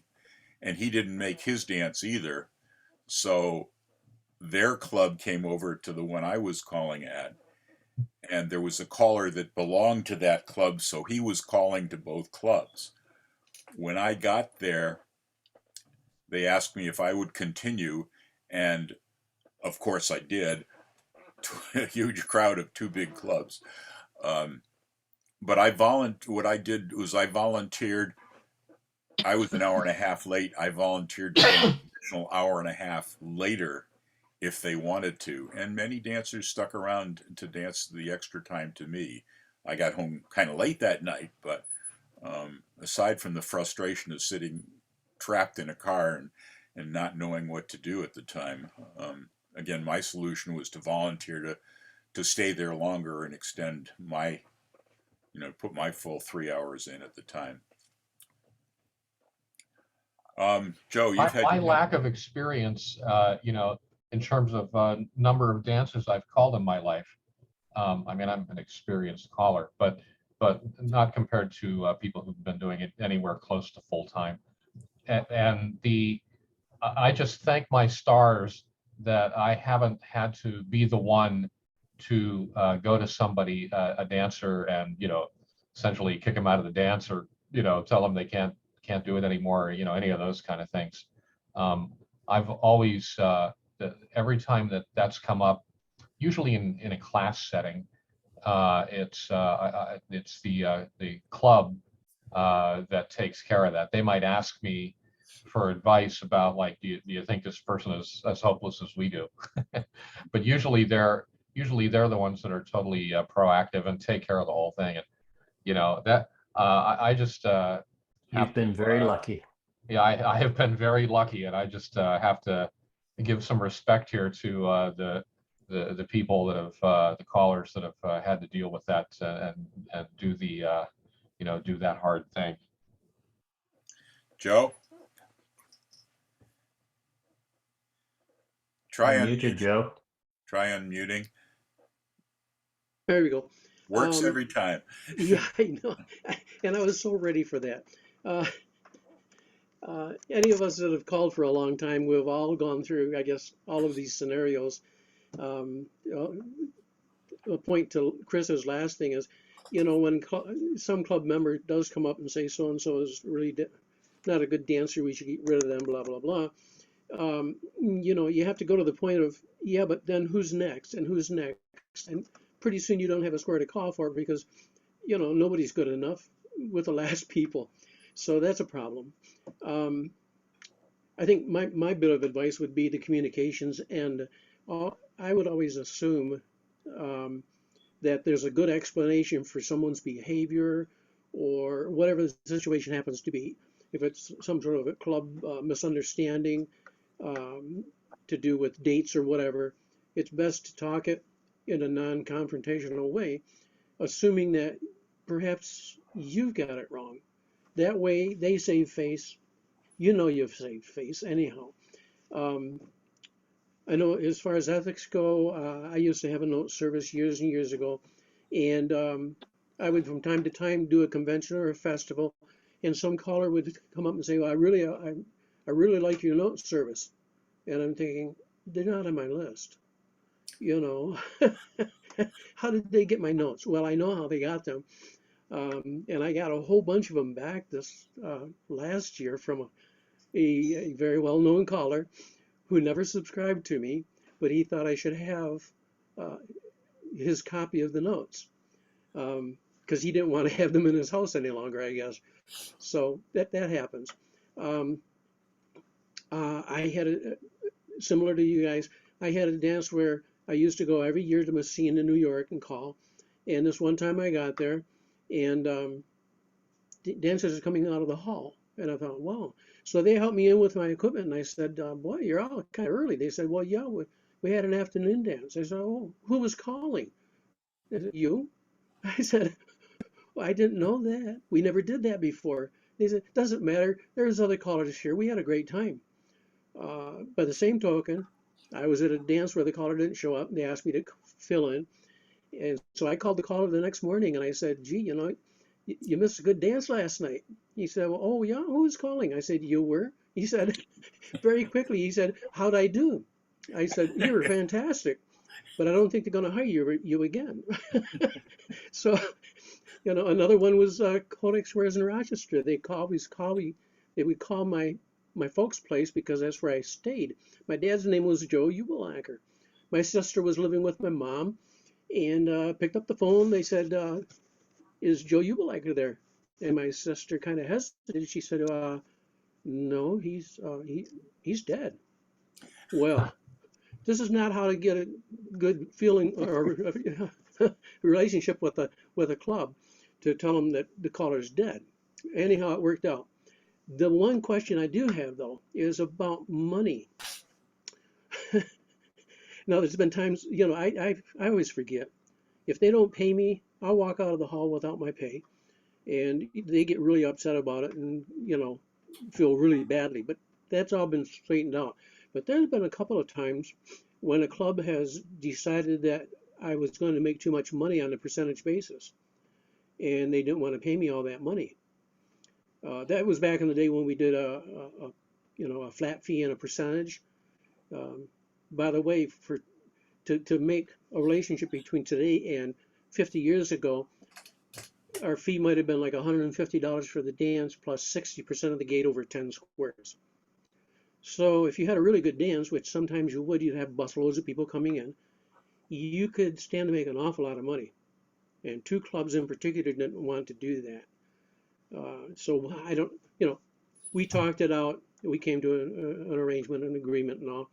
Speaker 1: And he didn't make his dance either. So their club came over to the one I was calling at. And there was a caller that belonged to that club, so he was calling to both clubs. When I got there, they asked me if I would continue, and of course I did. To a huge crowd of two big clubs. But what I did was I volunteered. I was an hour and a half late. I volunteered to go an additional hour and a half later if they wanted to. And many dancers stuck around to dance the extra time to me. I got home kind of late that night, but aside from the frustration of sitting trapped in a car and not knowing what to do at the time, again, my solution was to volunteer to stay there longer and extend my, put my full 3 hours in at the time. Joe, you've had
Speaker 5: My lack of experience, in terms of number of dances I've called in my life. I mean, I'm an experienced caller, but not compared to people who've been doing it anywhere close to full time. And I just thank my stars that I haven't had to be the one to go to somebody, a dancer, and essentially kick them out of the dance, or tell them they can't do it anymore, any of those kind of things. I've always every time that's come up, usually in a class setting, it's the club that takes care of that. They might ask me for advice about, like, do you think this person is as hopeless as we do? But usually they're the ones that are totally proactive and take care of the whole thing. And that I just
Speaker 4: You've been very lucky.
Speaker 5: Yeah, I have been very lucky, and I just have to give some respect here to the people that have the callers that have had to deal with that and do the do that hard thing.
Speaker 1: Joe, try
Speaker 4: Unmuted, Joe.
Speaker 1: Try unmuting.
Speaker 9: There we go.
Speaker 1: Works every time.
Speaker 9: Yeah, I know. And I was so ready for that. Any of us that have called for a long time, we've all gone through, I guess, all of these scenarios. A point to Chris's last thing is, when some club member does come up and say so-and-so is really not a good dancer, we should get rid of them, blah, blah, blah. You have to go to the point of, yeah, but then who's next and who's next? And pretty soon you don't have a square to call for, because, nobody's good enough with the last people. So that's a problem. I think my bit of advice would be the communications, and I would always assume that there's a good explanation for someone's behavior or whatever the situation happens to be. If it's some sort of a club misunderstanding to do with dates or whatever, it's best to talk it in a non-confrontational way, assuming that perhaps you've got it wrong. That way they save face, you've saved face anyhow. I know as far as ethics go, I used to have a note service years and years ago, and I would from time to time do a convention or a festival, and some caller would come up and say, well, I really like your note service. And I'm thinking, they're not on my list. How did they get my notes? Well, I know how they got them. And I got a whole bunch of them back this last year from a very well-known caller who never subscribed to me, but he thought I should have his copy of the notes, because he didn't want to have them in his house any longer, I guess. So that happens. I had similar to you guys, I had a dance where I used to go every year to Messina, New York, and call. And this one time I got there, and dancers are coming out of the hall. And I thought, wow. So they helped me in with my equipment, and I said, boy, you're out kind of early. They said, well, yeah, we we had an afternoon dance. I said, oh, who was calling? Is it you? I said, well, I didn't know that. We never did that before. They said, doesn't matter. There's other callers here. We had a great time. By the same token, I was at a dance where the caller didn't show up. And they asked me to fill in. And so I called the caller the next morning and I said, gee, you know, you missed a good dance last night. He said, well, oh, yeah, who was calling? I said, you were. He said, very quickly, he said, how'd I do? I said, you were fantastic, but I don't think they're going to hire you again. So, you know, another one was Kodak Squares in Rochester. They always call me, they would call my folks' place because that's where I stayed. My dad's name was Joe Ubelacker. My sister was living with my mom and picked up the phone. They said, is Joe Ubelacker there? And my sister kind of hesitated. She said, no, he's dead. Well, this is not how to get a good feeling or relationship with a club, to tell them that the caller's dead. Anyhow, it worked out. The one question I do have though is about money. Now, there's been times, you know, I always forget. If they don't pay me, I'll walk out of the hall without my pay, and they get really upset about it, and you know, feel really badly. But that's all been straightened out. But there's been a couple of times when a club has decided that I was going to make too much money on a percentage basis, and they didn't want to pay me all that money. That was back in the day when we did a flat fee and a percentage. By the way, to make a relationship between today and 50 years ago, our fee might have been like $150 for the dance plus 60% of the gate over 10 squares. So if you had a really good dance, which sometimes you would, you'd have busloads of people coming in, you could stand to make an awful lot of money. And two clubs in particular didn't want to do that. So I don't, you know, we talked it out. We came to an arrangement, an agreement and all,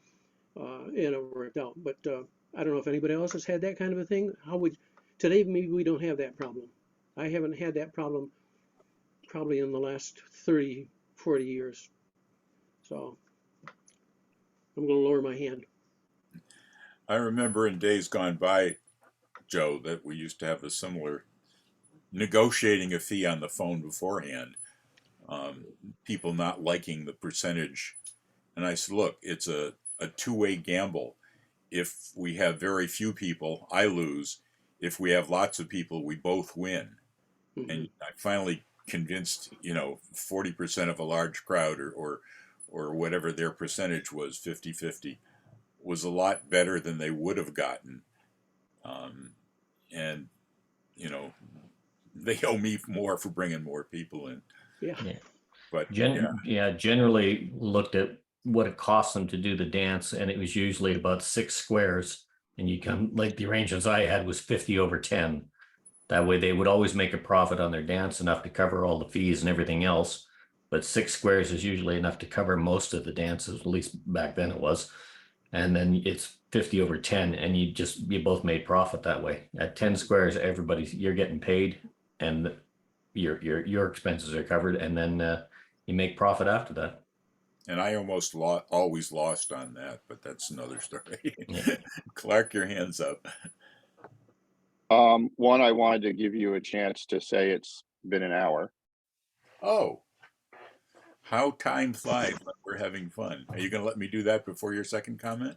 Speaker 9: and it worked out. But I don't know if anybody else has had that kind of a thing. Today, maybe we don't have that problem. I haven't had that problem probably in the last 30, 40 years. So I'm going to lower my hand.
Speaker 1: I remember in days gone by, Joe, that we used to have a similar negotiating a fee on the phone beforehand. People not liking the percentage. And I said, look, it's a two-way gamble. If we have very few people, I lose. If we have lots of people, we both win.
Speaker 9: Mm-hmm.
Speaker 1: And I finally convinced, 40% of a large crowd or whatever their percentage was, 50-50, was a lot better than they would have gotten. And, they owe me more for bringing more people in.
Speaker 9: Yeah.
Speaker 1: But
Speaker 4: generally looked at what it cost them to do the dance, and it was usually about 6 squares. And you come, like the arrangements I had was 50 over 10. That way they would always make a profit on their dance, enough to cover all the fees and everything else. But 6 squares is usually enough to cover most of the dances, at least back then it was. And then it's 50 over 10, and you both made profit that way. At 10 squares, you're getting paid, and your expenses are covered, and then you make profit after that.
Speaker 1: And I almost always lost on that, but that's another story. Yeah. Clark, your hand's up.
Speaker 10: One, I wanted to give you a chance to say it's been an hour.
Speaker 1: Oh, how time flies when we're having fun. Are you going to let me do that before your second comment?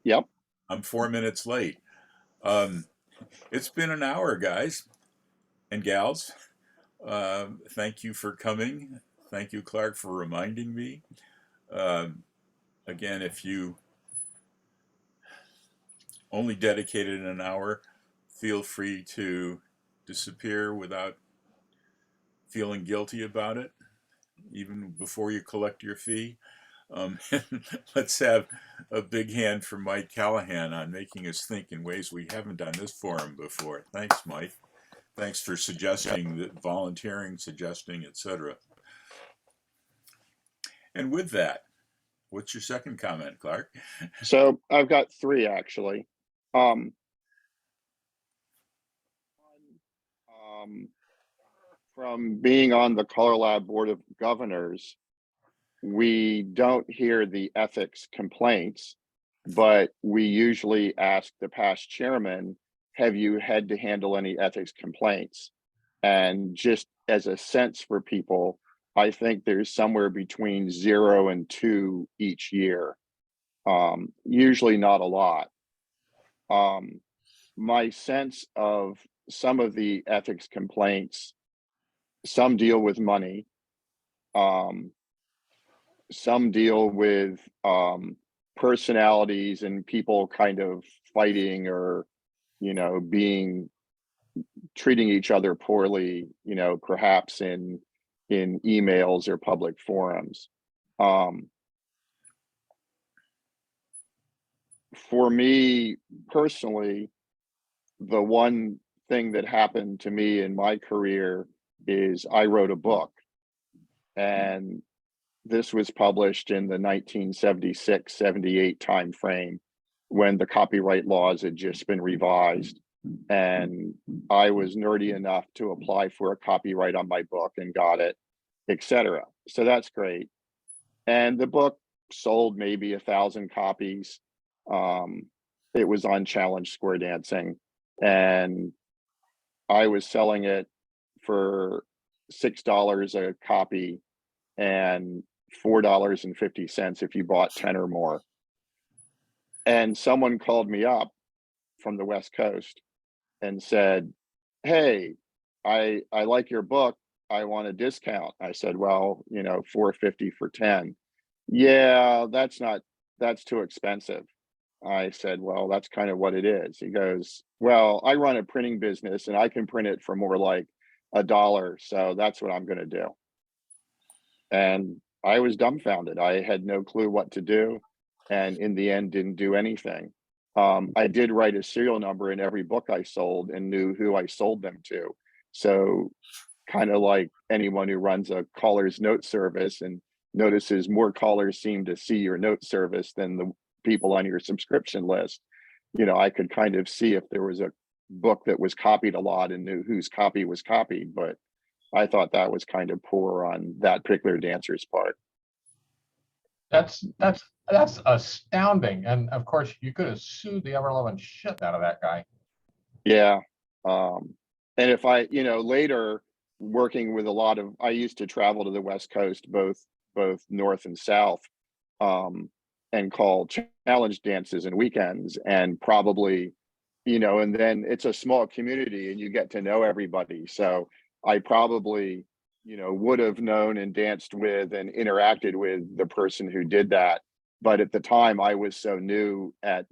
Speaker 10: Yep.
Speaker 1: I'm 4 minutes late. It's been an hour, guys and gals. Thank you for coming. Thank you, Clark, for reminding me. Again, if you only dedicated an hour, feel free to disappear without feeling guilty about it, even before you collect your fee. Let's have a big hand for Mike Callahan on making us think in ways we haven't done this forum before. Thanks, Mike. Thanks for suggesting that volunteering, suggesting, etc. And with that, what's your second comment, Clark?
Speaker 10: So I've got 3 actually. From being on the CALLERLAB Board of Governors, we don't hear the ethics complaints but we usually ask the past chairman, have you had to handle any ethics complaints? And just as a sense for people, I think there's somewhere between 0 and 2 each year. Usually not a lot. My sense of some of the ethics complaints, some deal with money, some deal with personalities and people kind of fighting or, being treating each other poorly, perhaps in emails or public forums. For me personally, the one thing that happened to me in my career is I wrote a book, and this was published in the 1976-78 timeframe when the copyright laws had just been revised. And I was nerdy enough to apply for a copyright on my book and got it, etc. So that's great. And the book sold maybe 1,000 copies. It was on Challenge Square Dancing, and I was selling it for $6 a copy and $4.50 if you bought 10 or more. And someone called me up from the West Coast and said, hey, I like your book. I want a discount. I said, well, $4.50 for 10. Yeah, that's too expensive. I said, well, that's kind of what it is. He goes, well, I run a printing business and I can print it for more like $1. So that's what I'm going to do. And I was dumbfounded. I had no clue what to do. And in the end, didn't do anything. I did write a serial number in every book I sold and knew who I sold them to. So kind of like anyone who runs a caller's note service and notices more callers seem to see your note service than the people on your subscription list. I could kind of see if there was a book that was copied a lot and knew whose copy was copied, but I thought that was kind of poor on that particular dancer's part.
Speaker 5: That's astounding. And of course, you could have sued the ever-loving shit out of that guy.
Speaker 10: Yeah. And if I, later working with I used to travel to the West Coast, both north and south, and call challenge dances and weekends, and probably, and then it's a small community and you get to know everybody. So I probably, would have known and danced with and interacted with the person who did that. But at the time I was so new at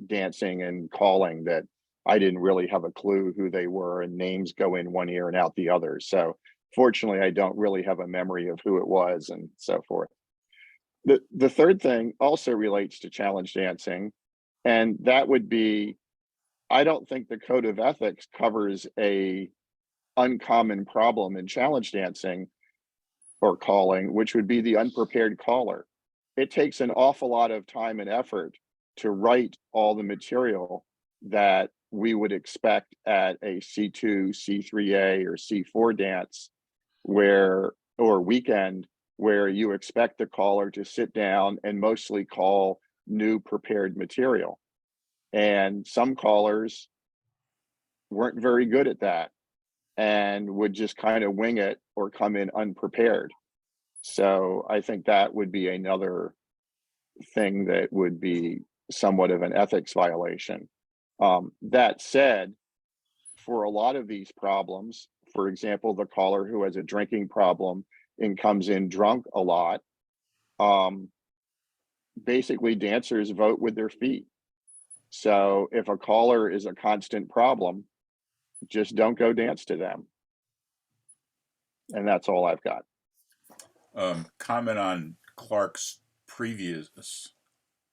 Speaker 10: dancing and calling that I didn't really have a clue who they were, and names go in one ear and out the other. So fortunately, I don't really have a memory of who it was and so forth. The third thing also relates to challenge dancing, and that would be, I don't think the code of ethics covers a uncommon problem in challenge dancing or calling, which would be the unprepared caller. It takes an awful lot of time and effort to write all the material that we would expect at a C2, C3A, or C4 dance or weekend, where you expect the caller to sit down and mostly call new prepared material. And some callers weren't very good at that and would just kind of wing it or come in unprepared. So I think that would be another thing that would be somewhat of an ethics violation. That said, for a lot of these problems, for example, the caller who has a drinking problem and comes in drunk a lot, basically dancers vote with their feet. So if a caller is a constant problem, just don't go dance to them. And that's all I've got.
Speaker 1: Comment on Clark's previous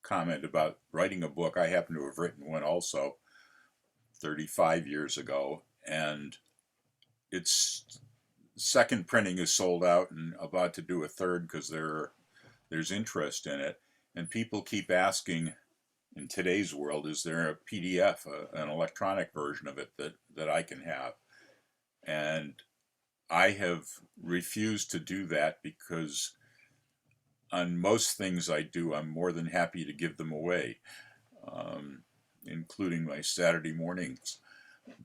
Speaker 1: comment about writing a book. I happen to have written one also 35 years ago, and its second printing is sold out and about to do a third because there's interest in it. And people keep asking, in today's world, is there a PDF, an electronic version of it that I can have? And I have refused to do that because on most things I do, I'm more than happy to give them away, including my Saturday mornings.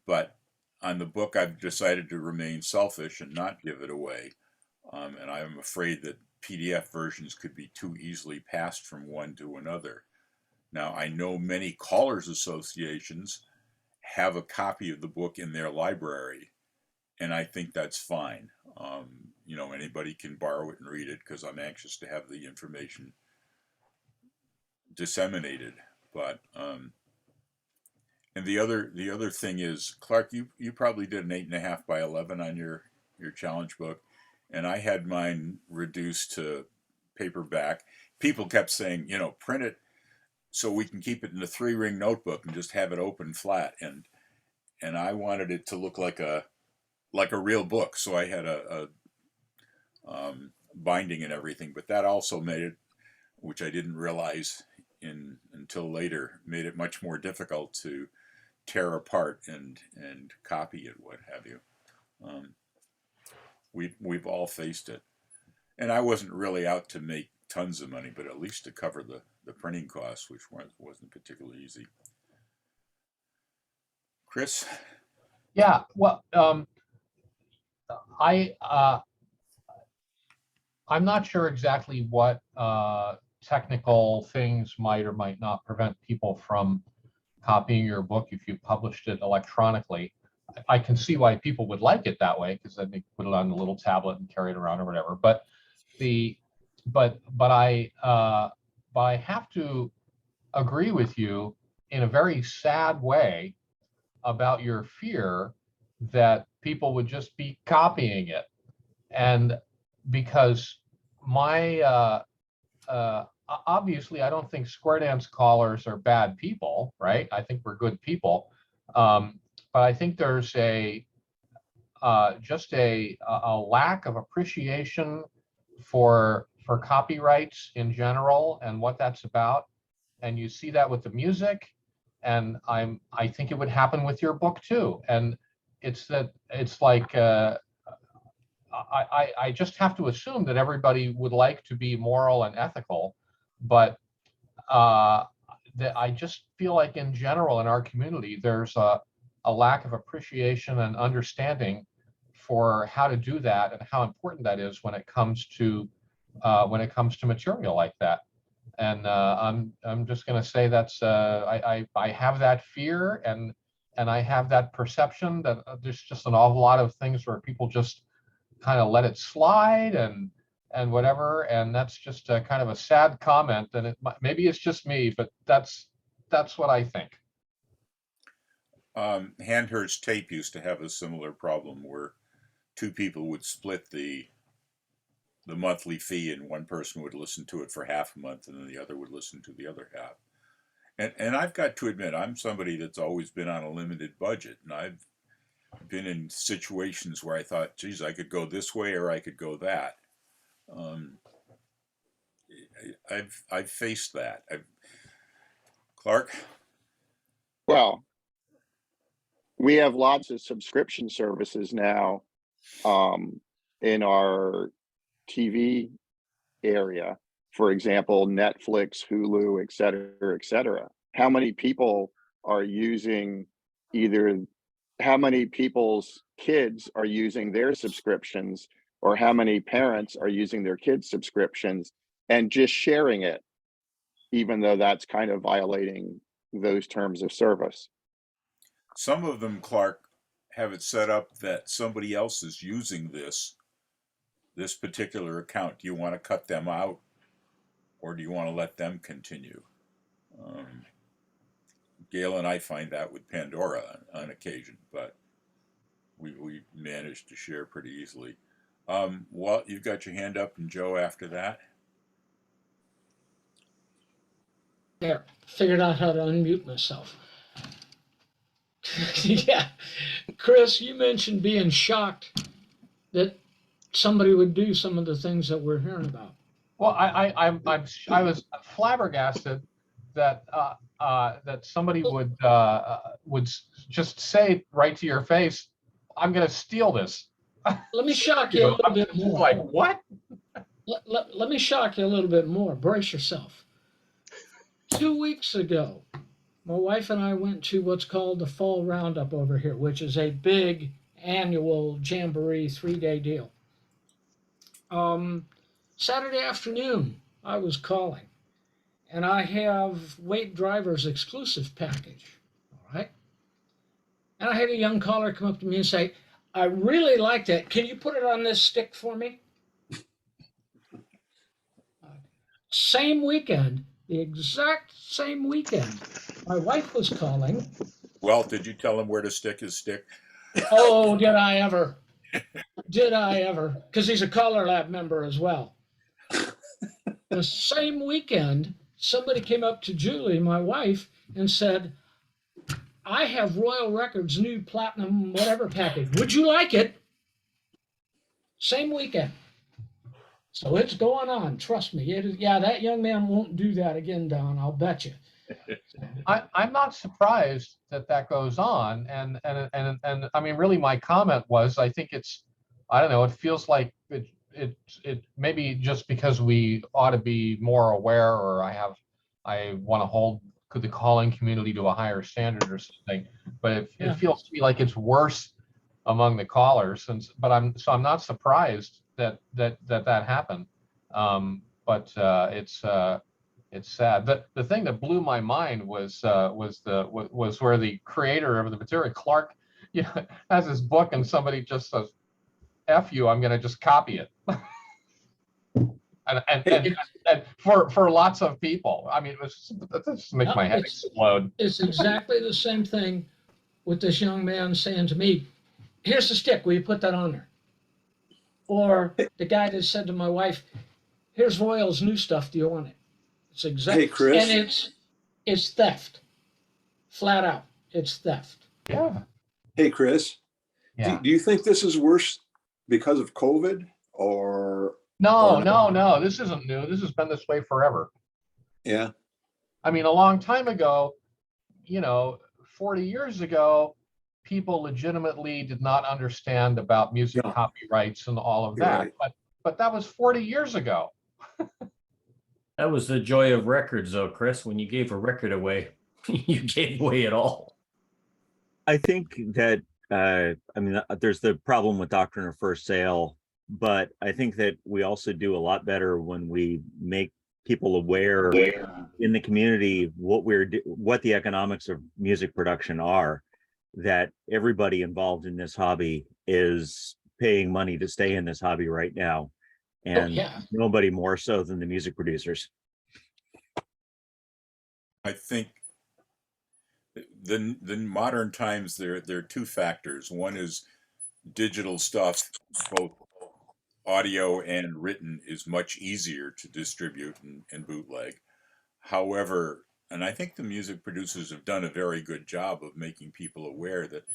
Speaker 1: But on the book, I've decided to remain selfish and not give it away. And I'm afraid that PDF versions could be too easily passed from one to another. Now, I know many callers associations have a copy of the book in their library, and I think that's fine. You know, anybody can borrow it and read it because I'm anxious to have the information disseminated. But and the other thing is, Clark, you probably did an 8.5 by 11 on your challenge book, and I had mine reduced to paperback. People kept saying, you know, print it so we can keep it in a 3-ring notebook and just have it open flat. And I wanted it to look like a real book, so I had a binding and everything. But that also made it, which I didn't realize until later, made it much more difficult to tear apart and copy it, what have you. We've all faced it, and I wasn't really out to make tons of money, but at least to cover the printing costs, which wasn't particularly easy. Chris?
Speaker 5: Yeah, well, I'm not sure exactly what technical things might or might not prevent people from copying your book if you published it electronically. I can see why people would like it that way, because then they put it on a little tablet and carry it around or whatever. But I have to agree with you in a very sad way about your fear that people would just be copying it. And because obviously I don't think square dance callers are bad people, right? I think we're good people. But I think there's just a lack of appreciation for copyrights in general and what that's about. And you see that with the music, and I think it would happen with your book too. And it's like I just have to assume that everybody would like to be moral and ethical, but that I just feel like in general in our community there's a lack of appreciation and understanding for how to do that and how important that is when it comes to material like that. And I'm just going to say that's I have that fear, and I have that perception that there's just an awful lot of things where people just kind of let it slide and whatever, and that's just a kind of a sad comment. And maybe it's just me, but that's what I think.
Speaker 1: Handhurst tape used to have a similar problem where two people would split the monthly fee, and one person would listen to it for half a month and then the other would listen to the other half. And I've got to admit, I'm somebody that's always been on a limited budget, and I've been in situations where I thought, geez, I could go this way or I could go that. I've faced that. Clark?
Speaker 10: Well, we have lots of subscription services now in our TV area. For example, Netflix, Hulu, et cetera, et cetera. How many people are using how many people's kids are using their subscriptions, or how many parents are using their kids' subscriptions and just sharing it, even though that's kind of violating those terms of service?
Speaker 1: Some of them, Clark, have it set up that somebody else is using this particular account. Do you want to cut them out, or do you want to let them continue? Gail and I find that with Pandora on occasion, but we managed to share pretty easily. Walt, you've got your hand up, and Joe after that.
Speaker 7: There, figured out how to unmute myself. Yeah, Chris, you mentioned being shocked that somebody would do some of the things that we're hearing about.
Speaker 5: Well, I was flabbergasted that that somebody would just say right to your face, "I'm going to steal this."
Speaker 7: Let me shock you a little bit more.
Speaker 5: Like, what?
Speaker 7: let me shock you a little bit more. Brace yourself. 2 weeks ago, my wife and I went to what's called the Fall Roundup over here, which is a big annual jamboree 3 day deal. Um, Saturday afternoon, I was calling, and I have Wait Driver's exclusive package. All right. And I had a young caller come up to me and say, I really like that. Can you put it on this stick for me? Same weekend, the exact same weekend, my wife was calling.
Speaker 1: Well, did you tell him where to stick his stick?
Speaker 7: Oh, did I ever? Did I ever? Because he's a CALLERLAB member as well. The same weekend, somebody came up to Julie, my wife, and said, I have Royal Records' new platinum whatever package. Would you like it? Same weekend. So it's going on. Trust me. Yeah, that young man won't do that again, Don. I'll bet you.
Speaker 5: I'm not surprised that that goes on. And I mean, really, my comment was, I think it's, I don't know, it feels like it maybe just because we ought to be more aware, or I want to hold the calling community to a higher standard or something. But it feels to me like it's worse among the callers. But I'm not surprised that happened. It's sad. The thing that blew my mind was where the creator of the material, Clark, has his book, and somebody just says, "F you, I'm going to just copy it." and for lots of people, I mean, it just makes my head explode.
Speaker 7: It's exactly the same thing with this young man saying to me, "Here's the stick. Will you put that on there?" Or the guy that said to my wife, "Here's Royal's new stuff. Do you want it?" It's exactly.
Speaker 2: Hey, Chris.
Speaker 7: And it's theft. Flat out, it's theft.
Speaker 5: Yeah.
Speaker 2: Hey, Chris.
Speaker 5: Yeah.
Speaker 2: Do you think this is worse because of COVID or?
Speaker 5: No. This isn't new. This has been this way forever.
Speaker 2: Yeah.
Speaker 5: I mean, a long time ago, 40 years ago, people legitimately did not understand about music copyrights and all of that. Right. But that was 40 years ago.
Speaker 4: That was the joy of records, though, Chris. When you gave a record away, you gave away it all.
Speaker 3: I think that, there's the problem with doctrine of first sale, but I think that we also do a lot better when we make people aware in the community what the economics of music production are, that everybody involved in this hobby is paying money to stay in this hobby right now. And nobody more so than the music producers.
Speaker 1: I think the modern times, there are two factors. One is digital stuff, both audio and written, is much easier to distribute and bootleg. However, and I think the music producers have done a very good job of making people aware that,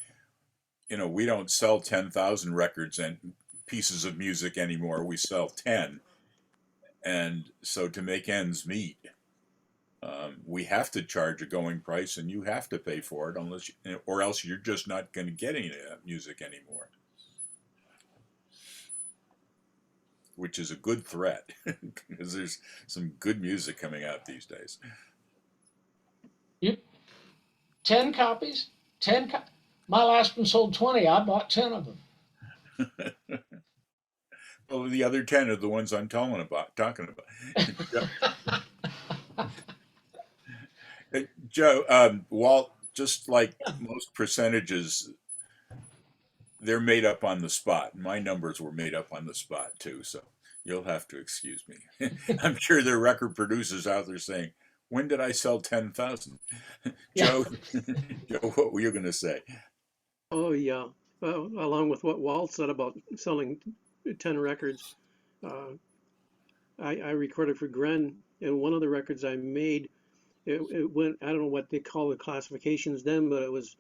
Speaker 1: we don't sell 10,000 records and pieces of music anymore. We sell 10. And so to make ends meet, we have to charge a going price, and you have to pay for it, or else you're just not going to get any music anymore. Which is a good threat, because there's some good music coming out these days.
Speaker 7: 10 copies? My last one sold 20. I bought 10 of them.
Speaker 1: Well, the other 10 are the ones I'm talking about. Joe, Walt, just like most percentages, they're made up on the spot. My numbers were made up on the spot too, so you'll have to excuse me. I'm sure there are record producers out there saying, "When did I sell 10,000?" Joe, Joe, what were you going to say?
Speaker 9: Oh yeah, along with what Walt said about selling 10 records, I recorded for Gren, and one of the records I made, it went, I don't know what they call the classifications then, but it was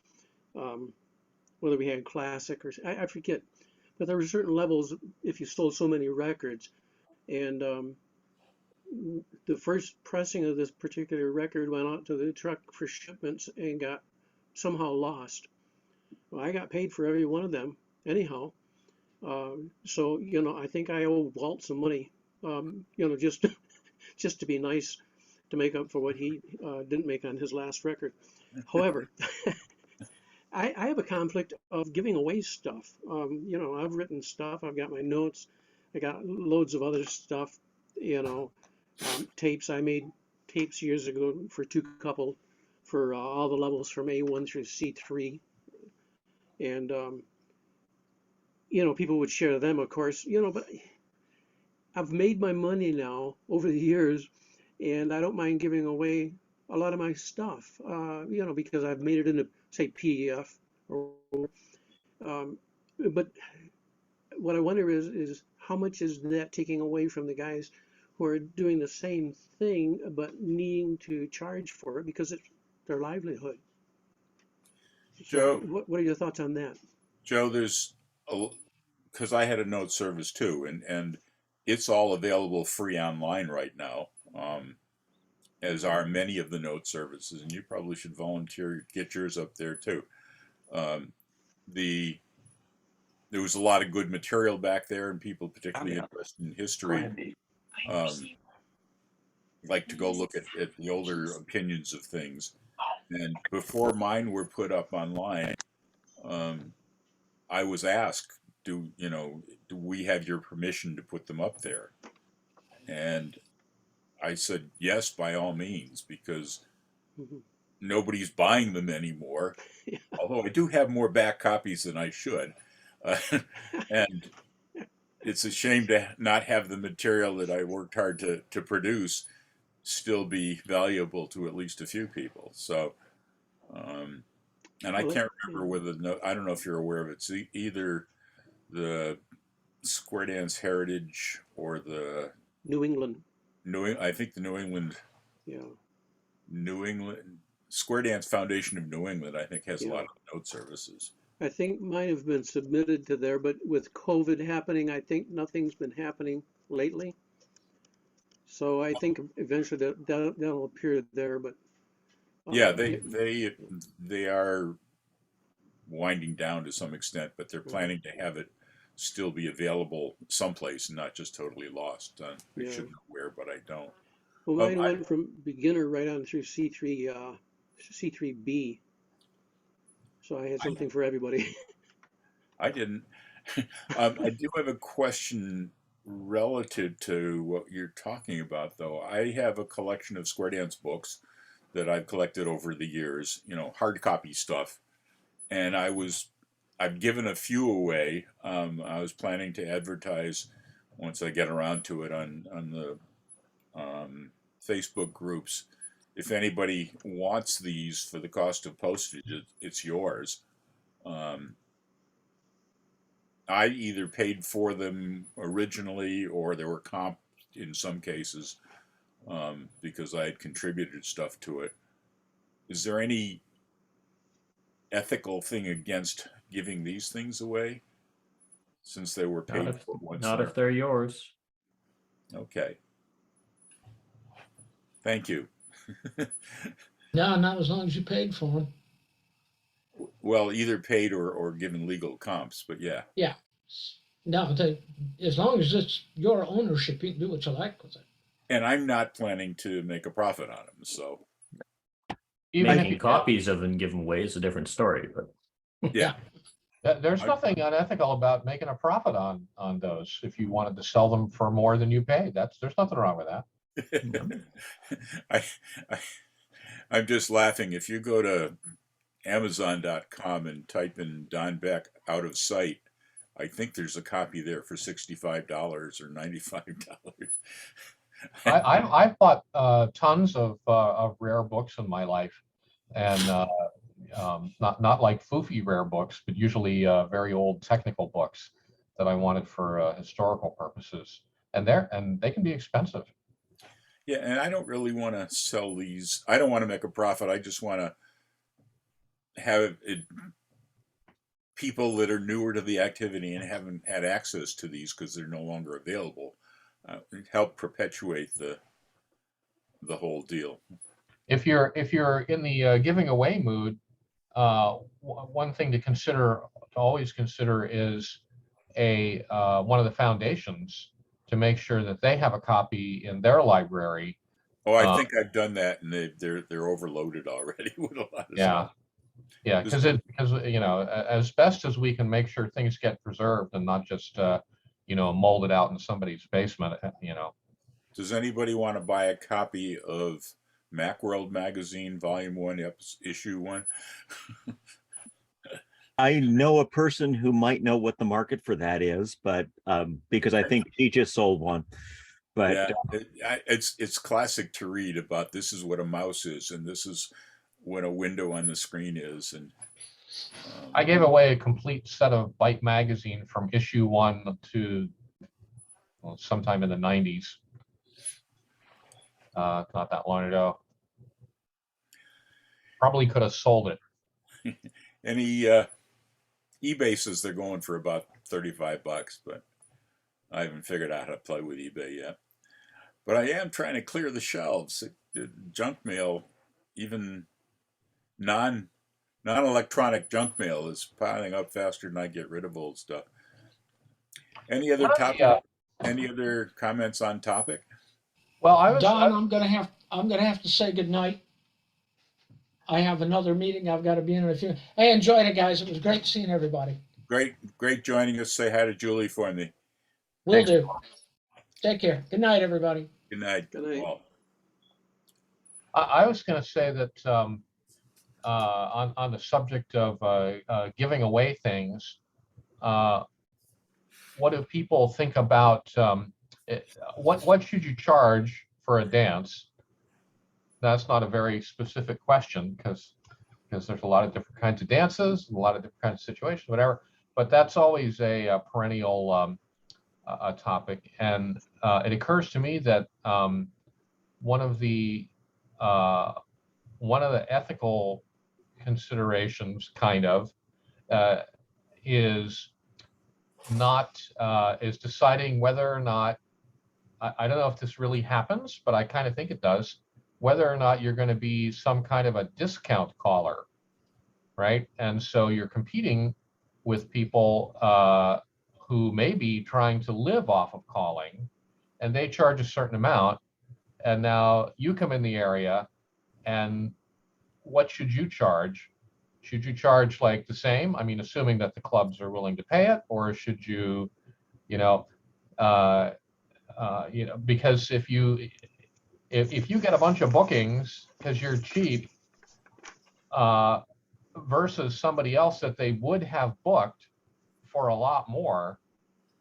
Speaker 9: whether we had classic or I forget, but there were certain levels if you sold so many records. And the first pressing of this particular record went out to the truck for shipments and got somehow lost. Well, I got paid for every one of them anyhow. So I think I owe Walt some money you know, just just to be nice to make up for what he didn't make on his last record. However, I have a conflict of giving away stuff. You know, I've written stuff, I've got my notes, I got loads of other stuff, you know, tapes. I made tapes years ago for two couple for all the levels from A1 through C3. And, you know, people would share them, of course, you know, but I've made my money now over the years, and I don't mind giving away a lot of my stuff, you know, because I've made it into, say, PDF. Or, but what I wonder is how much is that taking away from the guys who are doing the same thing but needing to charge for it because it's their livelihood. So
Speaker 1: Joe,
Speaker 9: what are your thoughts on that?
Speaker 1: Joe, there's because I had a note service too, and it's all available free online right now, as are many of the note services, and you probably should volunteer get yours up there too. Um, the there was a lot of good material back there, and people particularly interested in history like to go look at the older opinions of things. And before mine were put up online, I was asked, do we have your permission to put them up there? And I said, yes, by all means, because
Speaker 9: Mhm.
Speaker 1: nobody's buying them anymore.
Speaker 9: Yeah.
Speaker 1: Although I do have more back copies than I should. And it's a shame to not have the material that I worked hard to produce still be valuable to at least a few people. So, and I
Speaker 9: Well,
Speaker 1: can't remember whether, I don't know if you're aware of it. It's either the Square Dance Heritage or the
Speaker 9: New England.
Speaker 1: I think the
Speaker 9: Yeah.
Speaker 1: New England Square Dance Foundation of New England, I think, has a
Speaker 9: Yeah.
Speaker 1: lot of note services.
Speaker 9: I think mine have been submitted to there, but with COVID happening, I think nothing's been happening lately. So I think eventually that'll appear there, but
Speaker 1: Yeah,
Speaker 9: yeah,
Speaker 1: they are winding down to some extent, but they're
Speaker 9: Mhm.
Speaker 1: planning to have it still be available someplace and not just totally lost. I
Speaker 9: Yeah.
Speaker 1: should know where, but I don't.
Speaker 9: Well, mine
Speaker 1: I,
Speaker 9: went from beginner right on through C3, C3B. So I had something for everybody.
Speaker 1: I didn't. I do have a question relative to what you're talking about, though. I have a collection of Square Dance books that I've collected over the years, hard copy stuff. And I've given a few away. I was planning to advertise once I get around to it on the Facebook groups. If anybody wants these for the cost of postage, it's yours. Um, I either paid for them originally or they were comped in some cases, because I had contributed stuff to it. Is there any ethical thing against giving these things away since they were paid for once?
Speaker 4: Not if they're yours.
Speaker 1: Okay. Thank you.
Speaker 7: No, not as long as you paid for them.
Speaker 1: Well, either paid or given legal comps, but yeah.
Speaker 7: Yeah. No, as long as it's your ownership, you can do what you like with it.
Speaker 1: And I'm not planning to make a profit on them, so
Speaker 5: Even if
Speaker 4: Making
Speaker 5: you,
Speaker 4: copies of them given away is a different story, but
Speaker 1: yeah.
Speaker 5: there's nothing unethical about making a profit on those. If you wanted to sell them for more than you paid, there's nothing wrong with that.
Speaker 1: I'm just laughing. If you go to Amazon.com and type in Don Beck out of sight, I think there's a copy there for $65 or $95.
Speaker 5: I've bought tons of rare books in my life, and not like foofy rare books, but usually very old technical books that I wanted for historical purposes, and they can be expensive.
Speaker 1: Yeah, and I don't really want to sell these. I don't want to make a profit. I just want to have it, people that are newer to the activity and haven't had access to these because they're no longer available, help perpetuate the whole deal.
Speaker 5: If you're in the giving away mood, one thing to always consider is one of the foundations to make sure that they have a copy in their library.
Speaker 1: Oh, I think I've done that, and they're overloaded already with a lot of
Speaker 5: Yeah.
Speaker 1: stuff.
Speaker 5: Yeah, because you know, as best as we can make sure things get preserved and not just you know, molded out in somebody's basement, you know.
Speaker 1: Does anybody want to buy a copy of Macworld Magazine, Volume 1, Issue 1?
Speaker 3: I know a person who might know what the market for that is, but because I think she just sold one. But
Speaker 1: yeah, it's classic to read about this is what a mouse is, and this is what a window on the screen is. And
Speaker 5: I gave away a complete set of Byte magazine from issue 1 to, well, sometime in the 90s. Not that long ago. Probably could have sold it.
Speaker 1: Any eBay says they're going for about $35, but I haven't figured out how to play with eBay yet. But I am trying to clear the shelves. The junk mail, even non-electronic junk mail, is piling up faster than I get rid of old stuff. Any other topic? Any other comments on topic?
Speaker 5: Well,
Speaker 7: Don, I'm gonna have to say goodnight. I have another meeting I've got to be in a few. Hey, enjoyed it, guys. It was great seeing everybody.
Speaker 1: Great joining us. Say hi to Julie for me.
Speaker 7: Will do. Take care. Good night, everybody.
Speaker 1: Good night.
Speaker 6: Good night.
Speaker 1: All.
Speaker 5: I was going to say that on the subject of giving away things, what do people think about what should you charge for a dance? That's not a very specific question because there's a lot of different kinds of dances, a lot of different kinds of situations, whatever. But that's always a perennial a topic, and it occurs to me that one of the ethical considerations, kind of, is deciding whether or not, I don't know if this really happens, but I kind of think it does, whether or not you're going to be some kind of a discount caller, right? And so you're competing with people who may be trying to live off of calling, and they charge a certain amount, and now you come in the area, and what should you charge? Should you charge like the same? I mean, assuming that the clubs are willing to pay it, or should you, because if you get a bunch of bookings because you're cheap, versus somebody else that they would have booked for a lot more,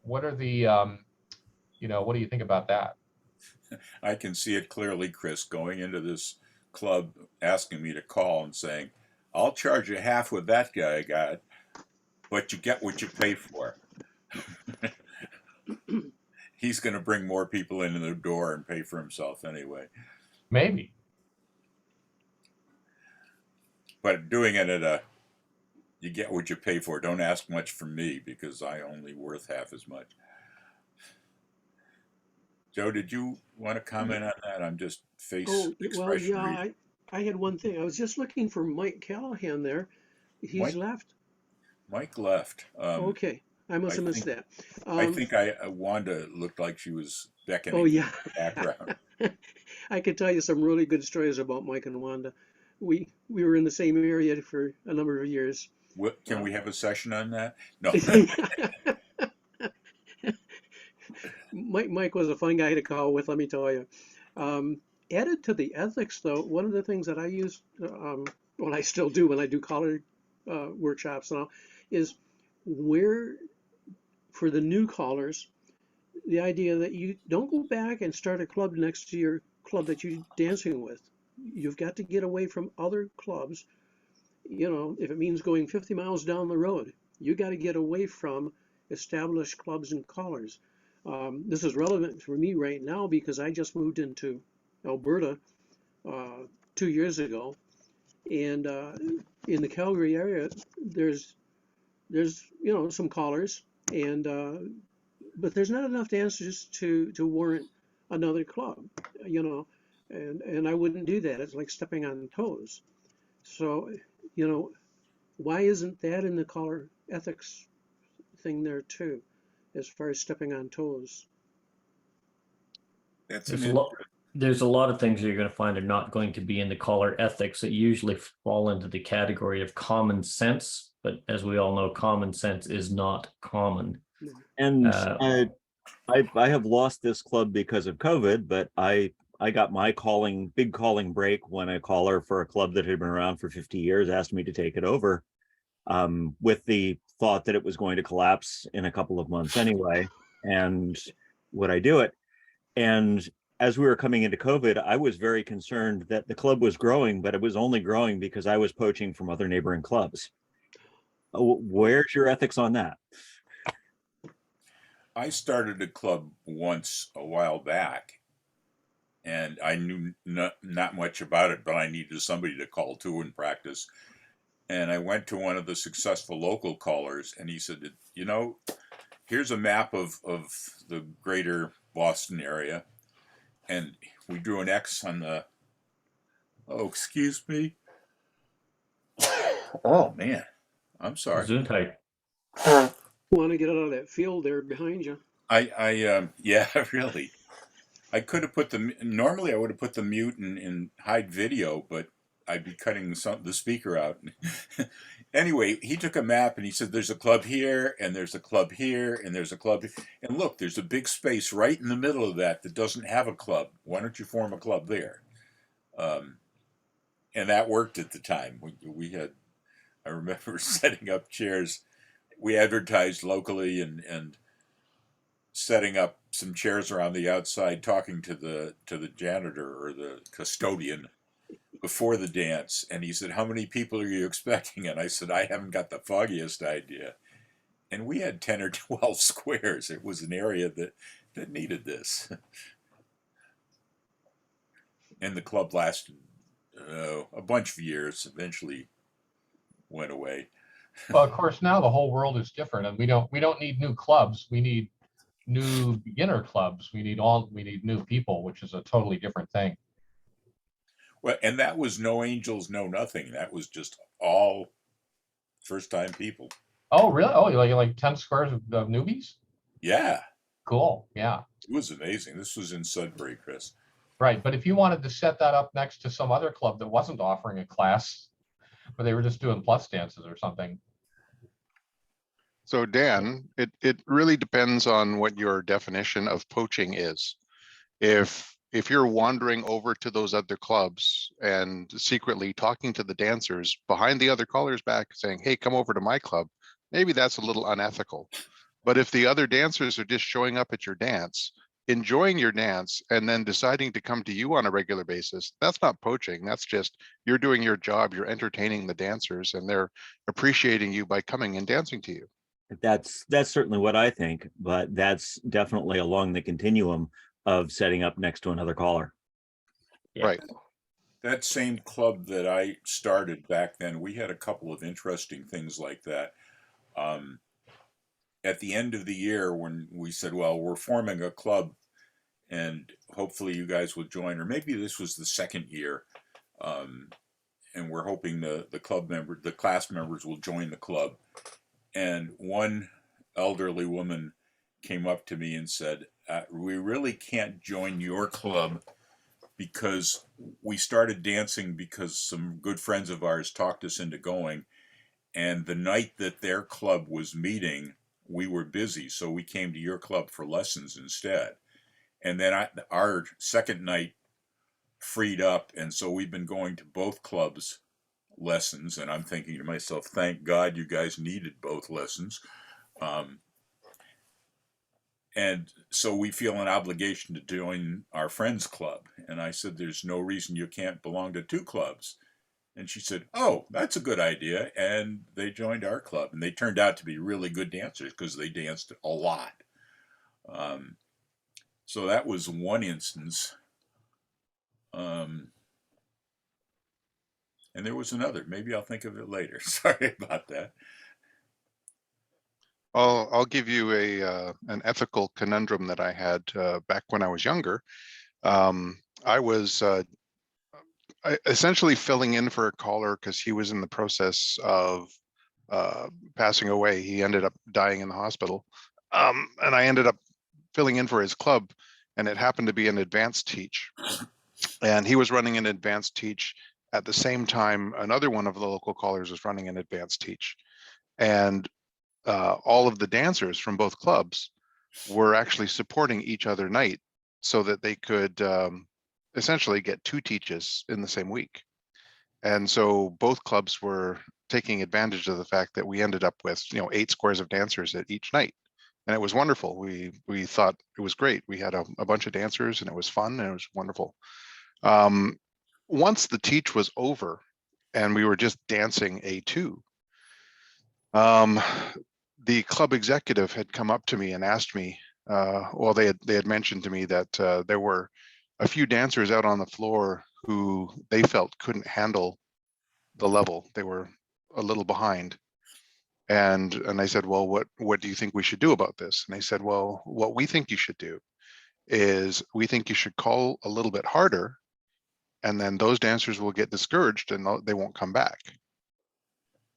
Speaker 5: what are the, what do you think about that?
Speaker 1: I can see it clearly, Chris, going into this club, asking me to call and saying, I'll charge you half what that guy got, but you get what you pay for. He's going to bring more people into the door and pay for himself anyway.
Speaker 5: Maybe.
Speaker 1: But doing it at you get what you pay for. Don't ask much from me because I only worth half as much. Joe, did you want to comment on that? I'm just expression reading.
Speaker 9: I had one thing. I was just looking for Mike Callahan there. He's left.
Speaker 1: Mike left.
Speaker 9: Okay, I must have missed that.
Speaker 1: I think Wanda looked like she was beckoning.
Speaker 9: Oh yeah.
Speaker 1: In the background.
Speaker 9: I could tell you some really good stories about Mike and Wanda. We were in the same area for a number of years.
Speaker 1: Can we have a session on that? No.
Speaker 9: Mike was a fun guy to call with, let me tell you. Added to the ethics, though, one of the things that I use, well, I still do when I do caller workshops and all, is where, for the new callers, the idea that you don't go back and start a club next to your club that you're dancing with. You've got to get away from other clubs. If it means going 50 miles down the road, you got to get away from established clubs and callers. This is relevant for me right now because I just moved into Alberta 2 years ago, and in the Calgary area, there's some callers, and but there's not enough dancers to warrant another club, and I wouldn't do that. It's like stepping on toes. So, why isn't that in the caller ethics thing there too, as far as stepping on toes?
Speaker 1: That's
Speaker 4: There's
Speaker 1: an
Speaker 4: a lot. There's a lot of things you're going to find are not going to be in the collar ethics that usually fall into the category of common sense. But as we all know, common sense is not common.
Speaker 3: And
Speaker 4: Uh,
Speaker 3: I have lost this club because of COVID, but I got my big calling break when a caller for a club that had been around for 50 years asked me to take it over, with the thought that it was going to collapse in a couple of months anyway. And would I do it? And as we were coming into COVID, I was very concerned that the club was growing, but it was only growing because I was poaching from other neighboring clubs. Where's your ethics on that?
Speaker 1: I started a club once a while back, and I knew not much about it, but I needed somebody to call to and practice. And I went to one of the successful local callers, and he said, you know, here's a map of the greater Boston area. And we drew an X on the, oh, excuse me. Oh, man. I'm sorry.
Speaker 4: Gesundheit.
Speaker 9: Want to get out of that field there behind you.
Speaker 1: Yeah, really. I could have put normally I would have put the mute and hide video, but I'd be cutting the speaker out. Anyway, he took a map and he said, there's a club here, and there's a club here, and there's a club here. And look, there's a big space right in the middle of that doesn't have a club. Why don't you form a club there? And that worked at the time. We had, I remember setting up chairs. We advertised locally and setting up some chairs around the outside, talking to the janitor or the custodian before the dance. And he said, how many people are you expecting? And I said, I haven't got the foggiest idea. And we had 10 or 12 squares. It was an area that needed this. And the club lasted a bunch of years, eventually went away.
Speaker 5: Well, of course, now the whole world is different, and we don't need new clubs. We need new beginner clubs. We need new people, which is a totally different thing.
Speaker 1: Well, and that was no angels, no nothing. That was just all first-time people.
Speaker 5: Oh, really? Oh, you like 10 squares of newbies?
Speaker 1: Yeah.
Speaker 5: Cool. Yeah.
Speaker 1: It was amazing. This was in Sudbury, Chris.
Speaker 5: Right. But if you wanted to set that up next to some other club that wasn't offering a class, but they were just doing plus dances or something.
Speaker 11: So Dan, it really depends on what your definition of poaching is. If you're wandering over to those other clubs and secretly talking to the dancers behind the other callers back saying, hey, come over to my club, maybe that's a little unethical. But if the other dancers are just showing up at your dance, enjoying your dance, and then deciding to come to you on a regular basis, that's not poaching. That's just, you're doing your job, you're entertaining the dancers, and they're appreciating you by coming and dancing to you.
Speaker 3: That's certainly what I think, but that's definitely along the continuum of setting up next to another caller.
Speaker 4: Yeah.
Speaker 11: Right.
Speaker 1: That same club that I started back then, we had a couple of interesting things like that. At the end of the year, when we said, well, we're forming a club and hopefully you guys will join, or maybe this was the second year, and we're hoping the class members will join the club. And one elderly woman came up to me and said, we really can't join your club because we started dancing because some good friends of ours talked us into going. And the night that their club was meeting, we were busy. So we came to your club for lessons instead. And then our second night freed up. And so we've been going to both clubs lessons. And I'm thinking to myself, thank God you guys needed both lessons. And so we feel an obligation to join our friend's club. And I said, there's no reason you can't belong to two clubs. And she said, oh, that's a good idea. And they joined our club. And they turned out to be really good dancers because they danced a lot. So that was one instance. And there was another. Maybe I'll think of it later. Sorry about that.
Speaker 11: I'll give you an ethical conundrum that I had back when I was younger. I was essentially filling in for a caller because he was in the process of passing away. He ended up dying in the hospital, and I ended up filling in for his club. and it happened to be an advanced teach. And he was running an advanced teach at the same time another one of the local callers was running an advanced teach. And all of the dancers from both clubs were actually supporting each other night so that they could essentially get 2 teaches in the same week. And so both clubs were taking advantage of the fact that we ended up with 8 squares of dancers at each night. And it was wonderful. We thought it was great. We had a bunch of dancers and it was fun and it was wonderful. Once the teach was over and we were just dancing A2, the club executive had come up to me and asked me, well, they had mentioned to me that there were a few dancers out on the floor who they felt couldn't handle the level. They were a little behind. And I said, well, what do you think we should do about this? And they said, well, what we think you should do is we think you should call a little bit harder, and then those dancers will get discouraged and they won't come back.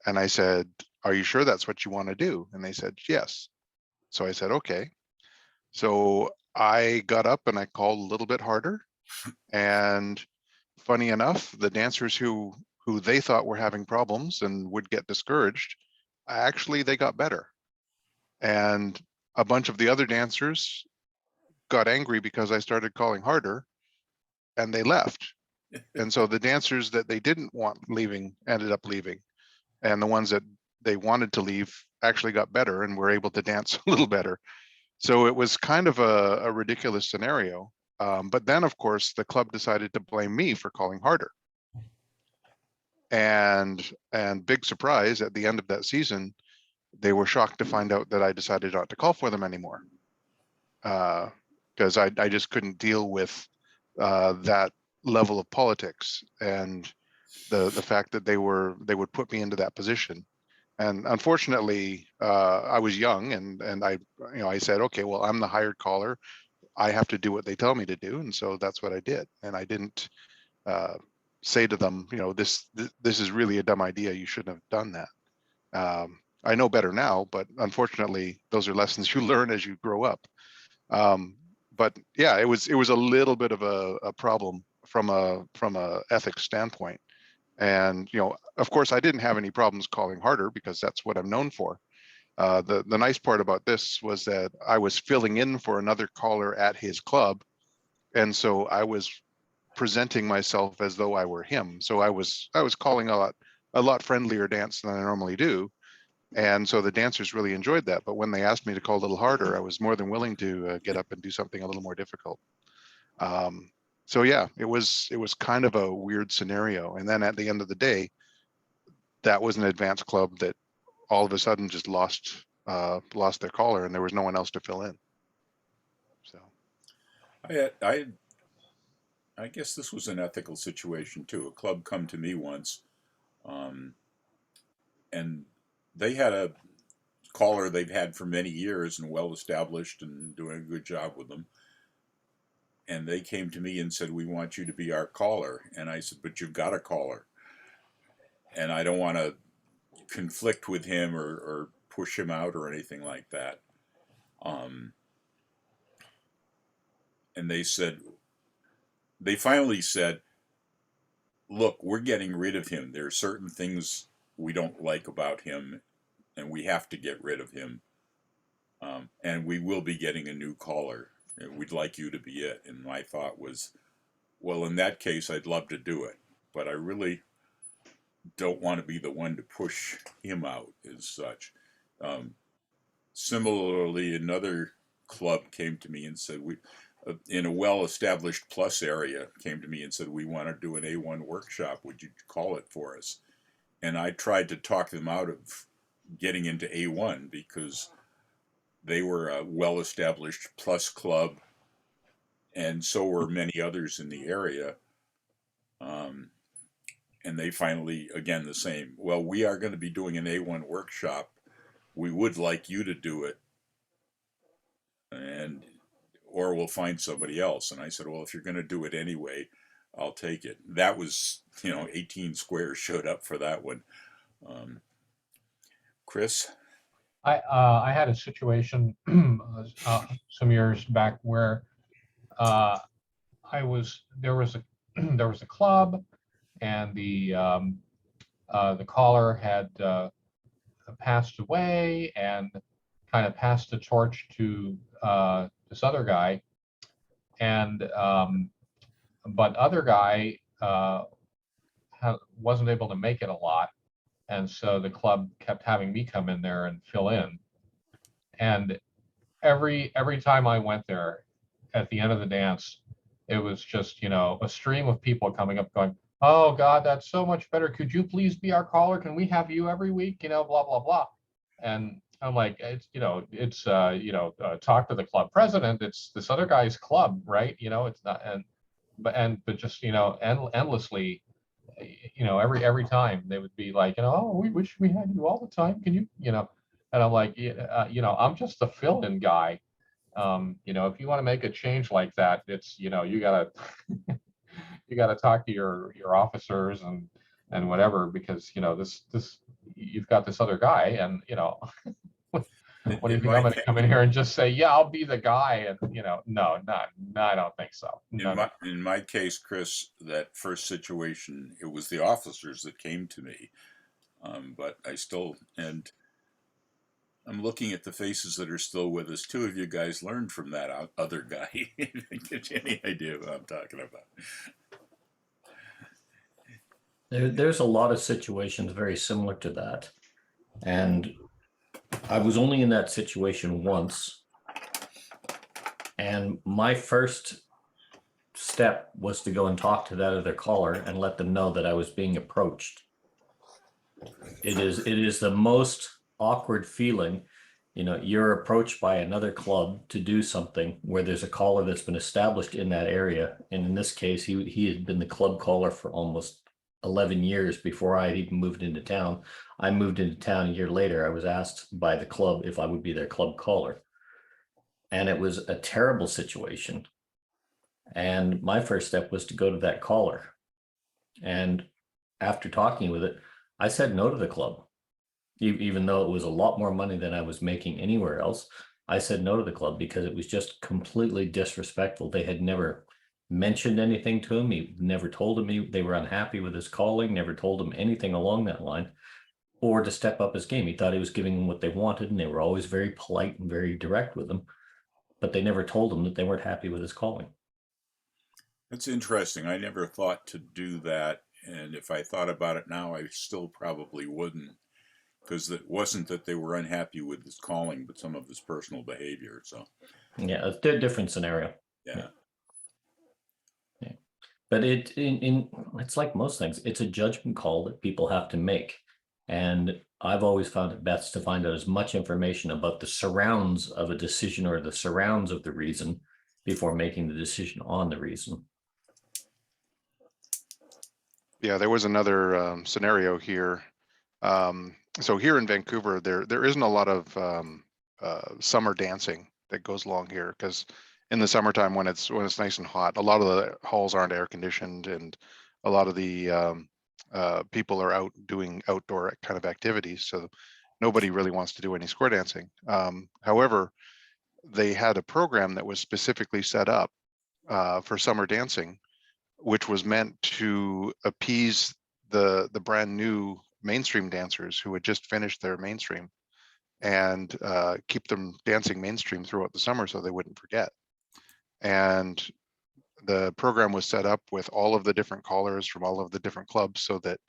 Speaker 11: And I said, are you sure that's what you want to do? And they said, yes. So I said, okay. So I got up and I called a little bit harder. And funny enough, the dancers who they thought were having problems and would get discouraged, actually they got better. And a bunch of the other dancers got angry because I started calling harder and they left. And so the dancers that they didn't want leaving ended up leaving. And the ones that they wanted to leave actually got better and were able to dance a little better. So it was kind of a ridiculous scenario. But then, of course, the club decided to blame me for calling harder. And big surprise, at the end of that season, they were shocked to find out that I decided not to call for them anymore. Because I just couldn't deal with that level of politics and the fact that they would put me into that position. And unfortunately, I was young and I said, okay, well, I'm the hired caller. I have to do what they tell me to do. And so that's what I did. And I didn't say to them, this is really a dumb idea. You shouldn't have done that. I know better now, but unfortunately, those are lessons you learn as you grow up. But yeah, it was a little bit of a problem from a ethics standpoint. And of course, I didn't have any problems calling harder because that's what I'm known for. The nice part about this was that I was filling in for another caller at his club, and so I was presenting myself as though I were him. So I was calling a lot friendlier dance than I normally do. And so the dancers really enjoyed that. But when they asked me to call a little harder, I was more than willing to get up and do something a little more difficult. So yeah, it was kind of a weird scenario. And then at the end of the day, that was an advanced club that all of a sudden just lost their caller, and there was no one else to fill in. So
Speaker 1: I guess this was an ethical situation too. A club come to me once, and they had a caller they've had for many years and well established and doing a good job with them. And they came to me and said, we want you to be our caller. And I said, but you've got a caller. And I don't want to conflict with him or push him out or anything like that. And they finally said, look, we're getting rid of him. There are certain things we don't like about him, and we have to get rid of him. And we will be getting a new caller. We'd like you to be it. And my thought was, well, in that case, I'd love to do it. But I really don't want to be the one to push him out as such. Similarly, another club came to me and said, in a well-established plus area, came to me and said, we want to do an A1 workshop. Would you call it for us? And I tried to talk them out of getting into A1 because they were a well-established plus club, and so were many others in the area. And they finally, again, the same. Well, we are going to be doing an A1 workshop. We would like you to do it, or we'll find somebody else. And I said, well, if you're going to do it anyway, I'll take it. That was, 18 squares showed up for that one. Chris?
Speaker 5: I had a situation some years back where there was a there was a club, and the caller had passed away and kind of passed the torch to this other guy, and but other guy wasn't able to make it a lot, and so the club kept having me come in there and fill in. And every time I went there, at the end of the dance, it was just, a stream of people coming up going, "Oh God, that's so much better. Could you please be our caller? Can we have you every week?" Blah blah blah. And I'm like, talk to the club president. It's this other guy's club, right? It's not, but just endlessly, every time they would be like, "Oh, we wish we had you all the time. Can you?" And I'm like, "Yeah, I'm just the fill-in guy. If you want to make a change like that, it's, you gotta you gotta talk to your officers and whatever, because this you've got this other guy, and what do you think I'm going to come in here and just say, yeah, I'll be the guy?" And no, I don't think so. No.
Speaker 1: In my case, Chris, that first situation, it was the officers that came to me, but and I'm looking at the faces that are still with us. Two of you guys learned from that other guy. Get you any idea what I'm talking about?
Speaker 4: There's a lot of situations very similar to that. And I was only in that situation once. And my first step was to go and talk to that other caller and let them know that I was being approached. It is the most awkward feeling. You're approached by another club to do something where there's a caller that's been established in that area. And in this case, he had been the club caller for almost 11 years before I had even moved into town. I moved into town a year later. I was asked by the club if I would be their club caller. And it was a terrible situation. And my first step was to go to that caller. And after talking with it, I said no to the club. Even though it was a lot more money than I was making anywhere else, I said no to the club because it was just completely disrespectful. They had never mentioned anything to him. He never told him they were unhappy with his calling, never told him anything along that line, or to step up his game. He thought he was giving them what they wanted, and they were always very polite and very direct with him, but they never told him that they weren't happy with his calling.
Speaker 1: That's interesting. I never thought to do that, and if I thought about it now, I still probably wouldn't, because it wasn't that they were unhappy with his calling, but some of his personal behavior. So
Speaker 4: yeah, it's a different scenario.
Speaker 1: Yeah.
Speaker 4: But it's like most things. It's a judgment call that people have to make. And I've always found it best to find out as much information about the surrounds of a decision or the surrounds of the reason before making the decision on the reason.
Speaker 11: Yeah, there was another scenario here. So here in Vancouver, there isn't a lot of summer dancing that goes along here, because in the summertime, when it's nice and hot, a lot of the halls aren't air conditioned, and a lot of the people are out doing outdoor kind of activities. So nobody really wants to do any square dancing. However, they had a program that was specifically set up for summer dancing, which was meant to appease the brand new mainstream dancers who had just finished their mainstream, and keep them dancing mainstream throughout the summer so they wouldn't forget. And the program was set up with all of the different callers from all of the different clubs so that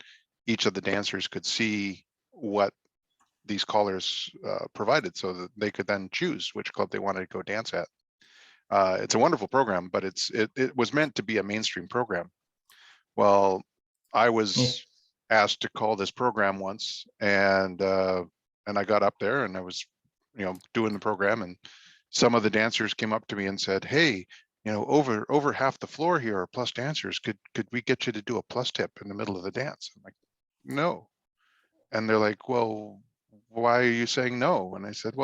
Speaker 11: each of the dancers could see what these callers provided, so that they could then choose which club they wanted to go dance at. It's a wonderful program, but it was meant to be a mainstream program. Well, I was asked to call this program once, and I got up there and I was, doing the program, and some of the dancers came up to me and said, "Hey, over half the floor here are plus dancers. Could we get you to do a plus tip in the middle of the dance?" I'm like, "No." And they're like, "Well, why are you saying no?" And I said,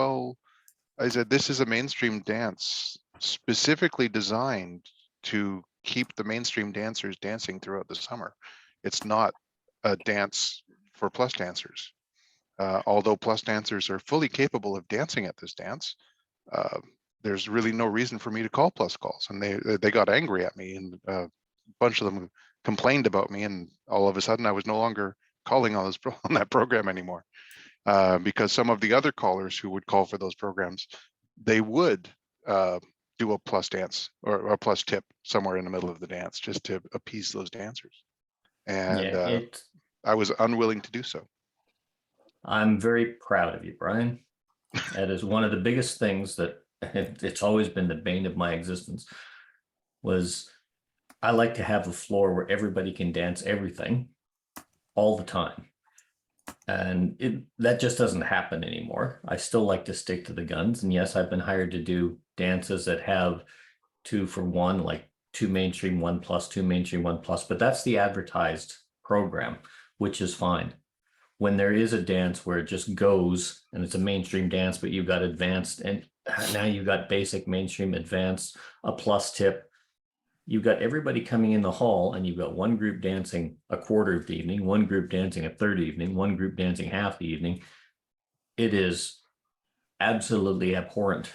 Speaker 11: "This is a mainstream dance specifically designed to keep the mainstream dancers dancing throughout the summer. It's not a dance for plus dancers. Although plus dancers are fully capable of dancing at this dance, there's really no reason for me to call plus calls. And they got angry at me, and a bunch of them complained about me. And all of a sudden I was no longer calling on on that program anymore, because some of the other callers who would call for those programs, they would do a plus dance or a plus tip somewhere in the middle of the dance just to appease those dancers. And
Speaker 4: Yeah,
Speaker 11: I was unwilling to do so.
Speaker 4: I'm very proud of you, Brian. That is one of the biggest things that it's always been the bane of my existence. Was I like to have a floor where everybody can dance everything all the time. And that just doesn't happen anymore. I still like to stick to the guns. And yes, I've been hired to do dances that have 2 for 1, like 2 mainstream, 1 plus, 2 mainstream, 1 plus, but that's the advertised program, which is fine. When there is a dance where it just goes and it's a mainstream dance, but you've got advanced, and now you've got basic, mainstream, advanced, a plus tip. You've got everybody coming in the hall, and you've got one group dancing a quarter of the evening, one group dancing a third evening, one group dancing half the evening. It is absolutely abhorrent.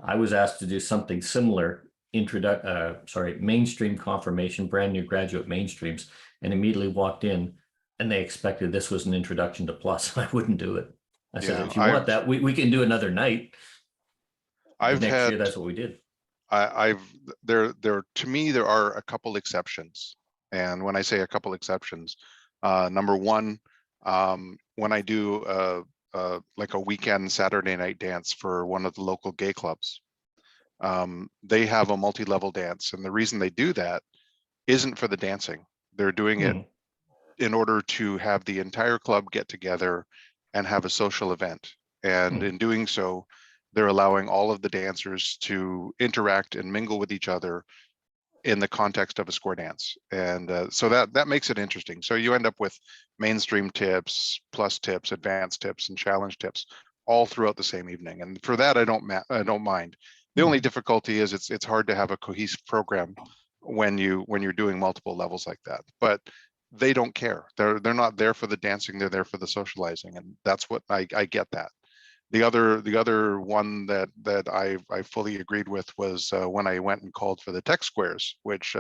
Speaker 4: I was asked to do something similar, mainstream confirmation, brand new graduate mainstreams, and immediately walked in, and they expected this was an introduction to plus. I wouldn't do it. I said,
Speaker 11: Yeah,
Speaker 4: if you want that, we can do another night.
Speaker 11: I've
Speaker 4: Next
Speaker 11: had
Speaker 4: year, that's what we did.
Speaker 11: To me, there are a couple exceptions. And when I say a couple exceptions, number one, when I do like a weekend Saturday night dance for one of the local gay clubs, they have a multi-level dance. And the reason they do that isn't for the dancing. They're doing it in order to have the entire club get together and have a social event. And in doing so, they're allowing all of the dancers to interact and mingle with each other in the context of a square dance. And so that makes it interesting. So you end up with mainstream tips, plus tips, advanced tips, and challenge tips all throughout the same evening. And for that, I don't mind. The only difficulty is it's hard to have a cohesive program when you're doing multiple levels like that. But they don't care. They're not there for the dancing. They're there for the socializing, and that's what I get that. The other one that I fully agreed with was when I went and called for the tech squares, which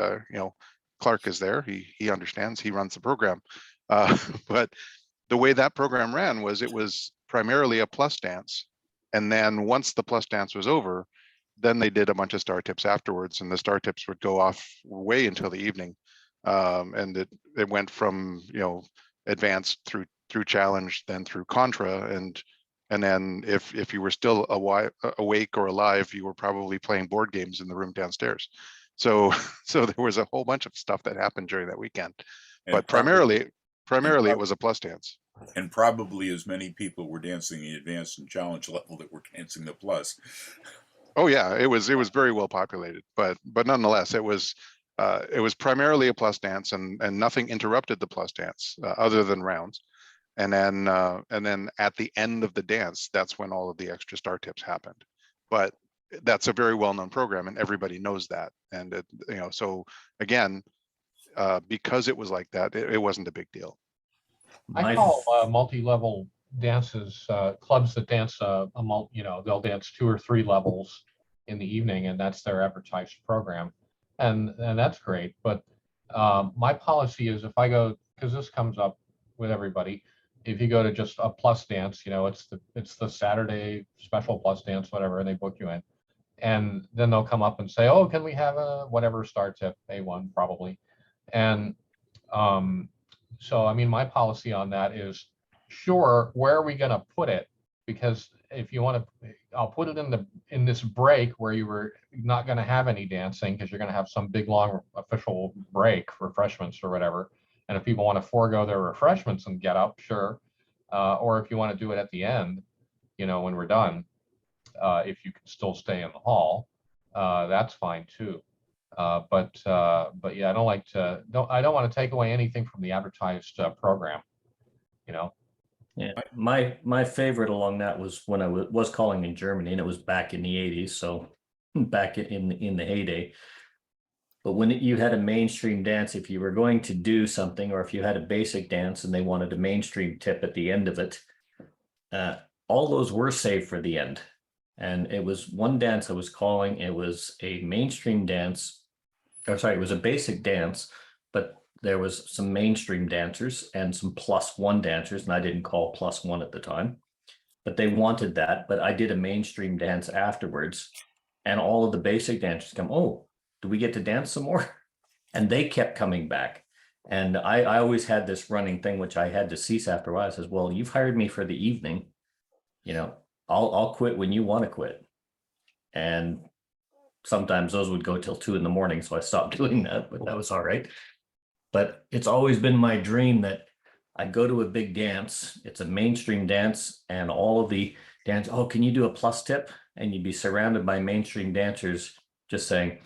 Speaker 11: Clark is there. He understands. He runs the program, but the way that program ran was it was primarily a plus dance, and then once the plus dance was over, then they did a bunch of star tips afterwards, and the star tips would go off way until the evening, and it went from advanced through challenge, then through contra, and then if you were still awake or alive, you were probably playing board games in the room downstairs. So there was a whole bunch of stuff that happened during that weekend, but primarily it was a plus dance.
Speaker 1: And probably as many people were dancing the advanced and challenge level that were dancing the plus.
Speaker 11: Oh yeah, it was very well populated, but nonetheless, it was primarily a plus dance, and nothing interrupted the plus dance other than rounds. And then at the end of the dance, that's when all of the extra star tips happened. But that's a very well-known program, and everybody knows that. And so again, because it was like that, it wasn't a big deal.
Speaker 5: I call multi-level dances clubs that dance they'll dance 2 or 3 levels in the evening, and that's their advertised program, and that's great. But my policy is, if I go, because this comes up with everybody, if you go to just a plus dance, it's the Saturday special plus dance, whatever, and they book you in, and then they'll come up and say, oh, can we have a whatever star tip, A1 probably. And so I mean, my policy on that is, sure, where are we going to put it? Because if you want to, I'll put it in this break where you were not going to have any dancing, because you're going to have some big long official break, refreshments or whatever. And if people want to forego their refreshments and get up, sure. Or if you want to do it at the end, when we're done, if you can still stay in the hall, that's fine too. But yeah, I don't want to take away anything from the advertised program.
Speaker 4: Yeah, my favorite along that was when I was calling in Germany, and it was back in the 80s, so back in the heyday. But when you had a mainstream dance, if you were going to do something, or if you had a basic dance and they wanted a mainstream tip at the end of it, all those were saved for the end. And it was one dance I was calling. It was a mainstream dance, or sorry, it was a basic dance, but there was some mainstream dancers and some +1 dancers, and I didn't call +1 at the time, but they wanted that. But I did a mainstream dance afterwards, and all of the basic dancers come, oh, do we get to dance some more? And they kept coming back. And I always had this running thing, which I had to cease after a while. I says, well, you've hired me for the evening, you know, I'll quit when you want to quit. And sometimes those would go till 2 in the morning. So I stopped doing that, but that was all right. But it's always been my dream that I go to a big dance. It's a mainstream dance, and all of the dance, oh, can you do a plus tip? And you'd be surrounded by mainstream dancers just saying,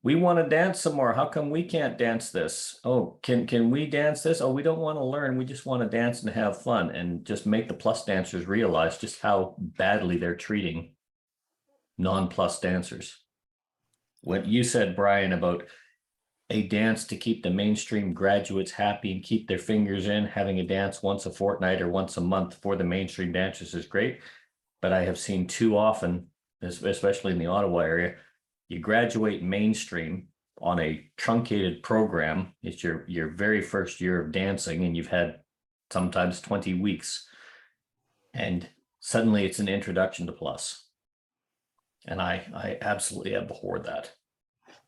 Speaker 4: we want to dance some more. How come we can't dance this? Oh, can we dance this? Oh, we don't want to learn. We just want to dance and have fun, and just make the plus dancers realize just how badly they're treating non-plus dancers. What you said, Brian, about a dance to keep the mainstream graduates happy and keep their fingers in, having a dance once a fortnight or once a month for the mainstream dancers is great. But I have seen too often, especially in the Ottawa area, you graduate mainstream on a truncated program. It's your very first year of dancing, and you've had sometimes 20 weeks. And suddenly it's an introduction to plus. And I absolutely abhor that.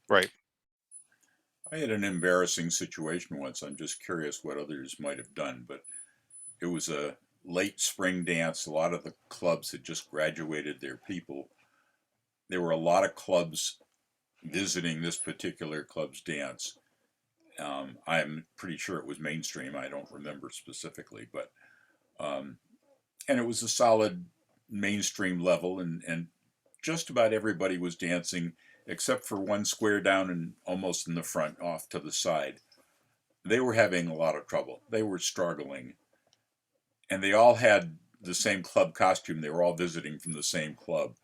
Speaker 11: Right.
Speaker 1: I had an embarrassing situation once. I'm just curious what others might have done, but it was a late spring dance. A lot of the clubs had just graduated their people. There were a lot of clubs visiting this particular club's dance. I'm pretty sure it was mainstream. I don't remember specifically, but and it was a solid mainstream level, and just about everybody was dancing except for one square down and almost in the front, off to the side. They were having a lot of trouble. They were struggling, and they all had the same club costume. They were all visiting from the same club.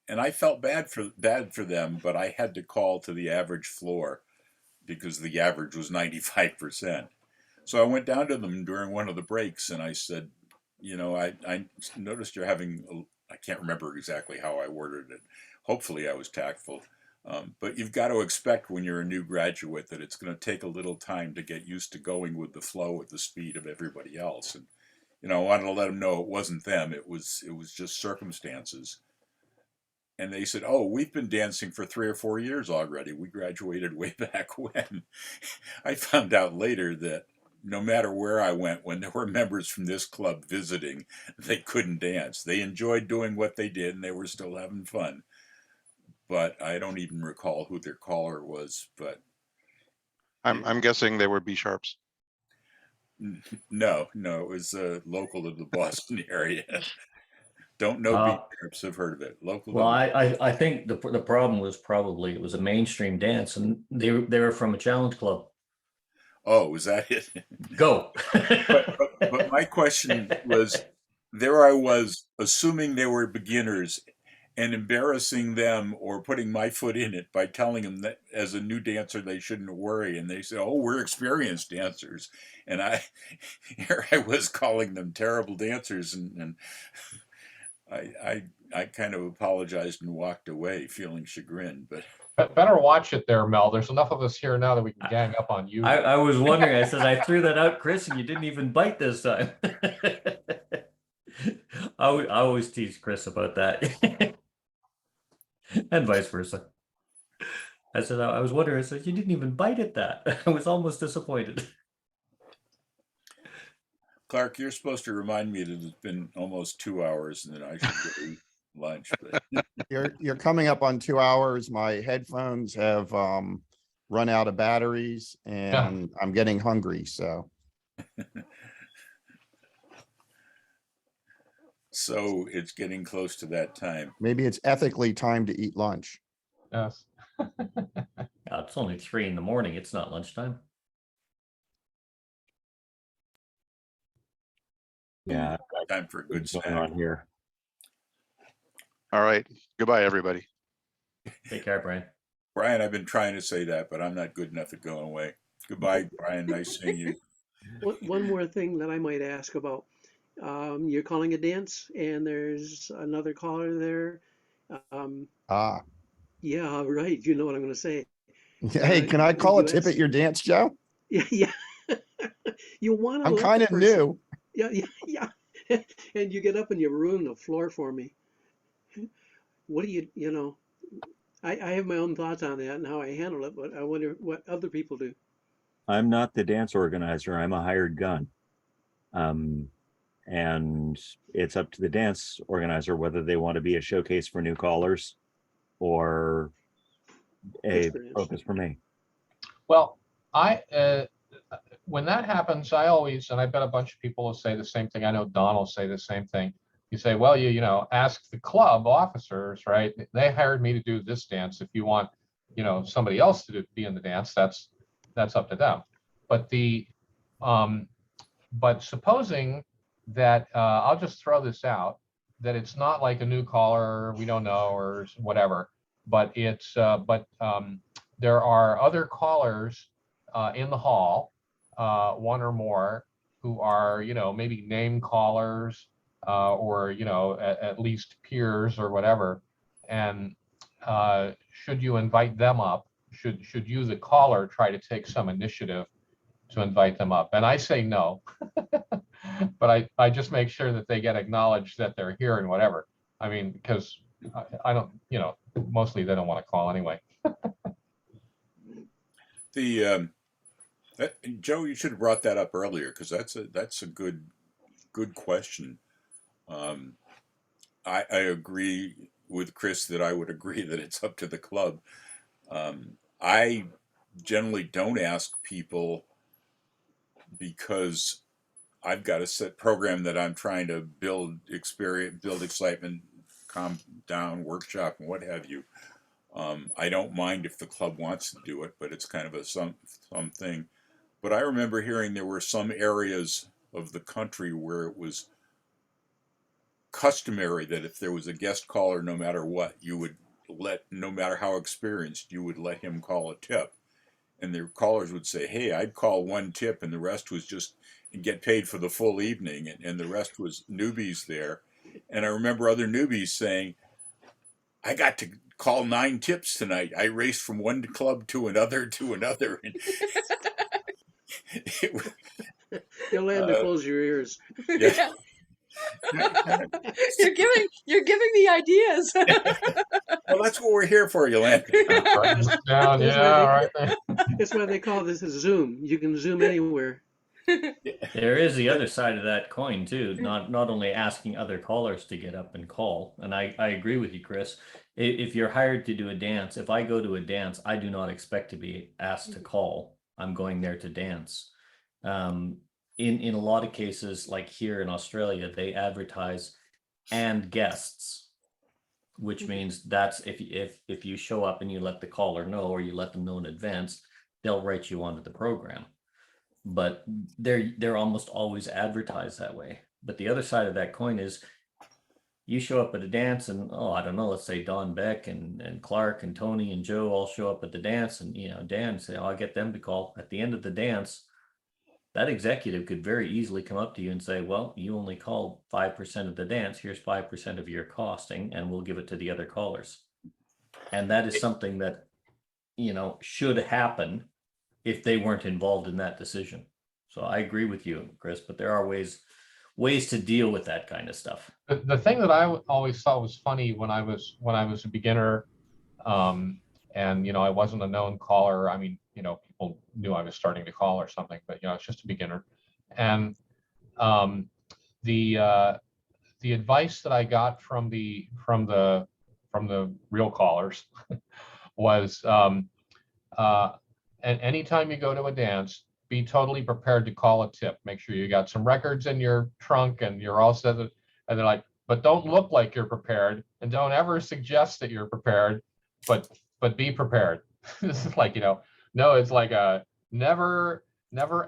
Speaker 1: And I felt bad for them, but I had to call to the average floor because the average was 95%. So I went down to them during one of the breaks and I said, you know, I noticed you're having, I can't remember exactly how I worded it. Hopefully I was tactful. But you've got to expect when you're a new graduate that it's going to take a little time to get used to going with the flow at the speed of everybody else. And, you know, I wanted to let them know it wasn't them. It was just circumstances. And they said, oh, we've been dancing for 3 or 4 years already. We graduated way back when. I found out later that no matter where I went, when there were members from this club visiting, they couldn't dance. They enjoyed doing what they did and they were still having fun. But I don't even recall who their caller was. But
Speaker 11: I'm guessing they were B sharps.
Speaker 1: no, it was local to the Boston area. Don't know B sharps, have heard of it. Local.
Speaker 4: Well, I think the problem was probably it was a mainstream dance, and they were from a challenge club.
Speaker 1: Oh, was that it?
Speaker 4: Go.
Speaker 1: but my question was, there I was assuming they were beginners and embarrassing them or putting my foot in it by telling them that as a new dancer they shouldn't worry, and they say, oh, we're experienced dancers, and here I was calling them terrible dancers, and I kind of apologized and walked away feeling chagrined. But
Speaker 5: Better watch it there, Mel. There's enough of us here now that we can gang up on you.
Speaker 4: I was wondering, I said, I threw that out, Chris, and you didn't even bite this time. I always tease Chris about that. And vice versa. I said, I was wondering, I said, you didn't even bite at that. I was almost disappointed.
Speaker 1: Clark, you're supposed to remind me that it's been almost 2 hours and that I should go eat lunch. But
Speaker 10: You're coming up on 2 hours. My headphones have run out of batteries and I'm getting hungry. So
Speaker 1: so it's getting close to that time.
Speaker 10: maybe it's ethically time to eat lunch.
Speaker 5: Yes.
Speaker 4: It's only 3 in the morning. It's not lunchtime.
Speaker 3: Yeah,
Speaker 1: Time for a good
Speaker 3: what's going
Speaker 1: snack.
Speaker 3: on here?
Speaker 11: All right. Goodbye, everybody.
Speaker 4: Take care, Brian.
Speaker 1: Brian, I've been trying to say that, but I'm not good enough at going away. Goodbye, Brian. Nice seeing you.
Speaker 9: One more thing that I might ask about You're calling a dance and there's another caller there. Um,
Speaker 12: Ah,
Speaker 9: yeah, right. You know what I'm going to say.
Speaker 12: hey, can I call a
Speaker 9: You
Speaker 12: tip
Speaker 9: ask,
Speaker 12: at your dance, Joe?
Speaker 9: yeah, yeah. You want to
Speaker 12: I'm
Speaker 9: let
Speaker 12: kind
Speaker 9: the
Speaker 12: of
Speaker 9: person,
Speaker 12: new.
Speaker 9: yeah, yeah, yeah. And you get up and you ruin the floor for me. What do you know? I have my own thoughts on that and how I handle it, but I wonder what other people do.
Speaker 3: I'm not the dance organizer. I'm a hired gun. Um, and it's up to the dance organizer whether they want to be a showcase for new callers or a
Speaker 9: Experience.
Speaker 3: focus for me.
Speaker 5: Well, when that happens, I always, and I bet a bunch of people will say the same thing. I know Don will say the same thing. You say, well, you know, ask the club officers, right? They hired me to do this dance. If you want, you know, somebody else to be in the dance, that's up to them. But but supposing that I'll just throw this out, that it's not like a new caller we don't know or whatever, but there are other callers in the hall, one or more, who are, you know, maybe name callers or, you know, at least peers or whatever. And should you invite them up? Should you, the caller, try to take some initiative to invite them up? And I say no, but I just make sure that they get acknowledged that they're here and whatever. I mean, because I don't, you know, mostly they don't want to call anyway.
Speaker 1: The Joe, you should have brought that up earlier because that's a good question. I agree with Chris that I would agree that it's up to the club. I generally don't ask people because I've got a set program that I'm trying to build experience, build excitement, calm down, workshop, and what have you. I don't mind if the club wants to do it, but it's kind of a something. But I remember hearing there were some areas of the country where it was customary that if there was a guest caller, no matter what, you would no matter how experienced, you would let him call a tip. And the callers would say, hey, I'd call one tip and the rest was just and get paid for the full evening. And the rest was newbies there. And I remember other newbies saying, I got to call 9 tips tonight. I raced from one club to another to another. And
Speaker 9: Yolanda, close your ears.
Speaker 1: Yeah.
Speaker 13: You're giving me ideas.
Speaker 1: Well, that's what we're here for, Yolanda.
Speaker 5: Down, yeah, right there.
Speaker 9: That's why they call this a Zoom. You can Zoom anywhere.
Speaker 4: There is the other side of that coin too, not only asking other callers to get up and call. And I agree with you, Chris. If you're hired to do a dance, if I go to a dance, I do not expect to be asked to call. I'm going there to dance. In a lot of cases, like here in Australia, they advertise and guests, which means that's if you show up and you let the caller know or you let them know in advance, they'll write you onto the program. But they're almost always advertised that way. But the other side of that coin is you show up at a dance and, oh, I don't know, let's say Don Beck and Clark and Tony and Joe all show up at the dance, and, you know, Dan say, oh, I'll get them to call. At the end of the dance, that executive could very easily come up to you and say, well, you only called 5% of the dance. Here's 5% of your costing, and we'll give it to the other callers. And that is something that, you know, should happen if they weren't involved in that decision. So I agree with you, Chris, but there are ways to deal with that kind of stuff.
Speaker 5: The thing that I always thought was funny when I was a beginner, and, you know, I wasn't a known caller. I mean, you know, people knew I was starting to call or something, but, you know, it's just a beginner. And the advice that I got from the real callers was, and anytime you go to a dance, be totally prepared to call a tip. Make sure you got some records in your trunk and you're all set. And they're like, but don't look like you're prepared and don't ever suggest that you're prepared, but be prepared. This is like, you know, no, it's like a never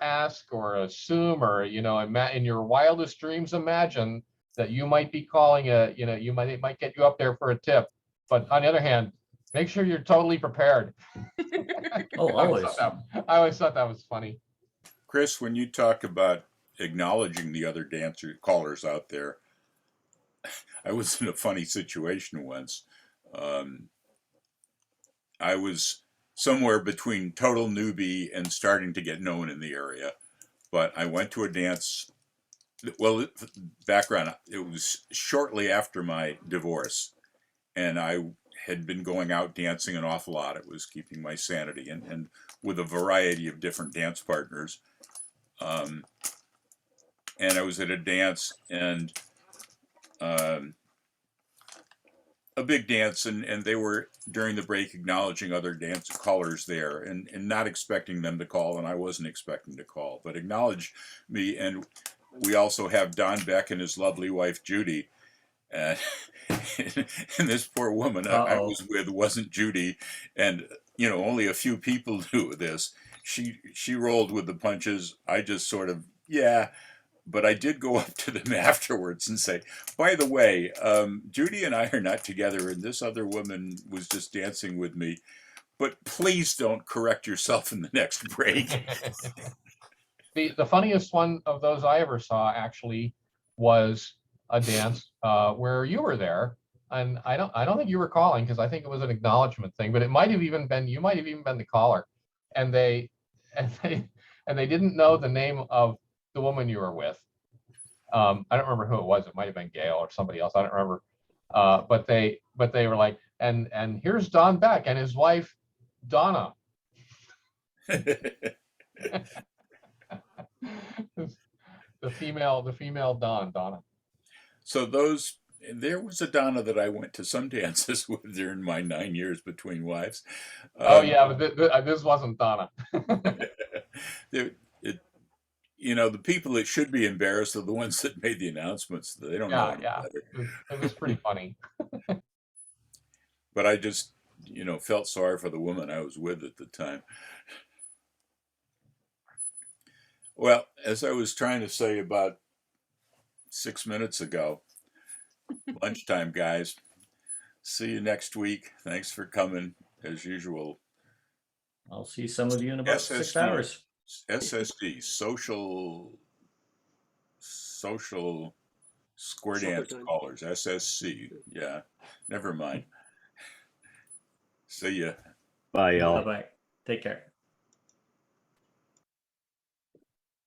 Speaker 5: ask or assume, or, you know, in your wildest dreams, imagine that you might be calling it might get you up there for a tip. But on the other hand, make sure you're totally prepared.
Speaker 4: Oh, always.
Speaker 5: I always thought that was funny.
Speaker 1: Chris, when you talk about acknowledging the other dancer callers out there. I was in a funny situation once. I was somewhere between total newbie and starting to get known in the area, but I went to a dance. Well, background, it was shortly after my divorce, and I had been going out dancing an awful lot. It was keeping my sanity, and with a variety of different dance partners. And I was at a dance, and a big dance, and they were during the break acknowledging other dance callers there, and not expecting them to call, and I wasn't expecting to call, but acknowledged me. And we also have Don Beck and his lovely wife Judy, and, and this poor woman I was with wasn't Judy, and only a few people knew this. She rolled with the punches. I just sort of, yeah. But I did go up to them afterwards and say, by the way, Judy and I are not together, and this other woman was just dancing with me. But please don't correct yourself in the next break.
Speaker 5: The funniest one of those I ever saw actually was a dance where you were there, and I don't think you were calling, because I think it was an acknowledgement thing, but it might have even been, you might have even been the caller, and they didn't know the name of the woman you were with. I don't remember who it was. It might have been Gail or somebody else. I don't remember. But they were like, and here's Don Beck and his wife Donna. The female Donna.
Speaker 1: So there was a Donna that I went to some dances with during my 9 years between wives.
Speaker 5: Oh yeah, but this wasn't Donna.
Speaker 1: The people that should be embarrassed are the ones that made the announcements. They don't know any better.
Speaker 5: It was pretty funny.
Speaker 1: But I just, felt sorry for the woman I was with at the time. Well, as I was trying to say about 6 minutes ago, lunchtime, guys. See you next week. Thanks for coming, as usual.
Speaker 4: I'll see some of you in about 6 hours.
Speaker 1: SSD, social square dance callers, SSC. Yeah, never mind. See ya.
Speaker 3: Bye, y'all.
Speaker 4: Bye-bye. Take care.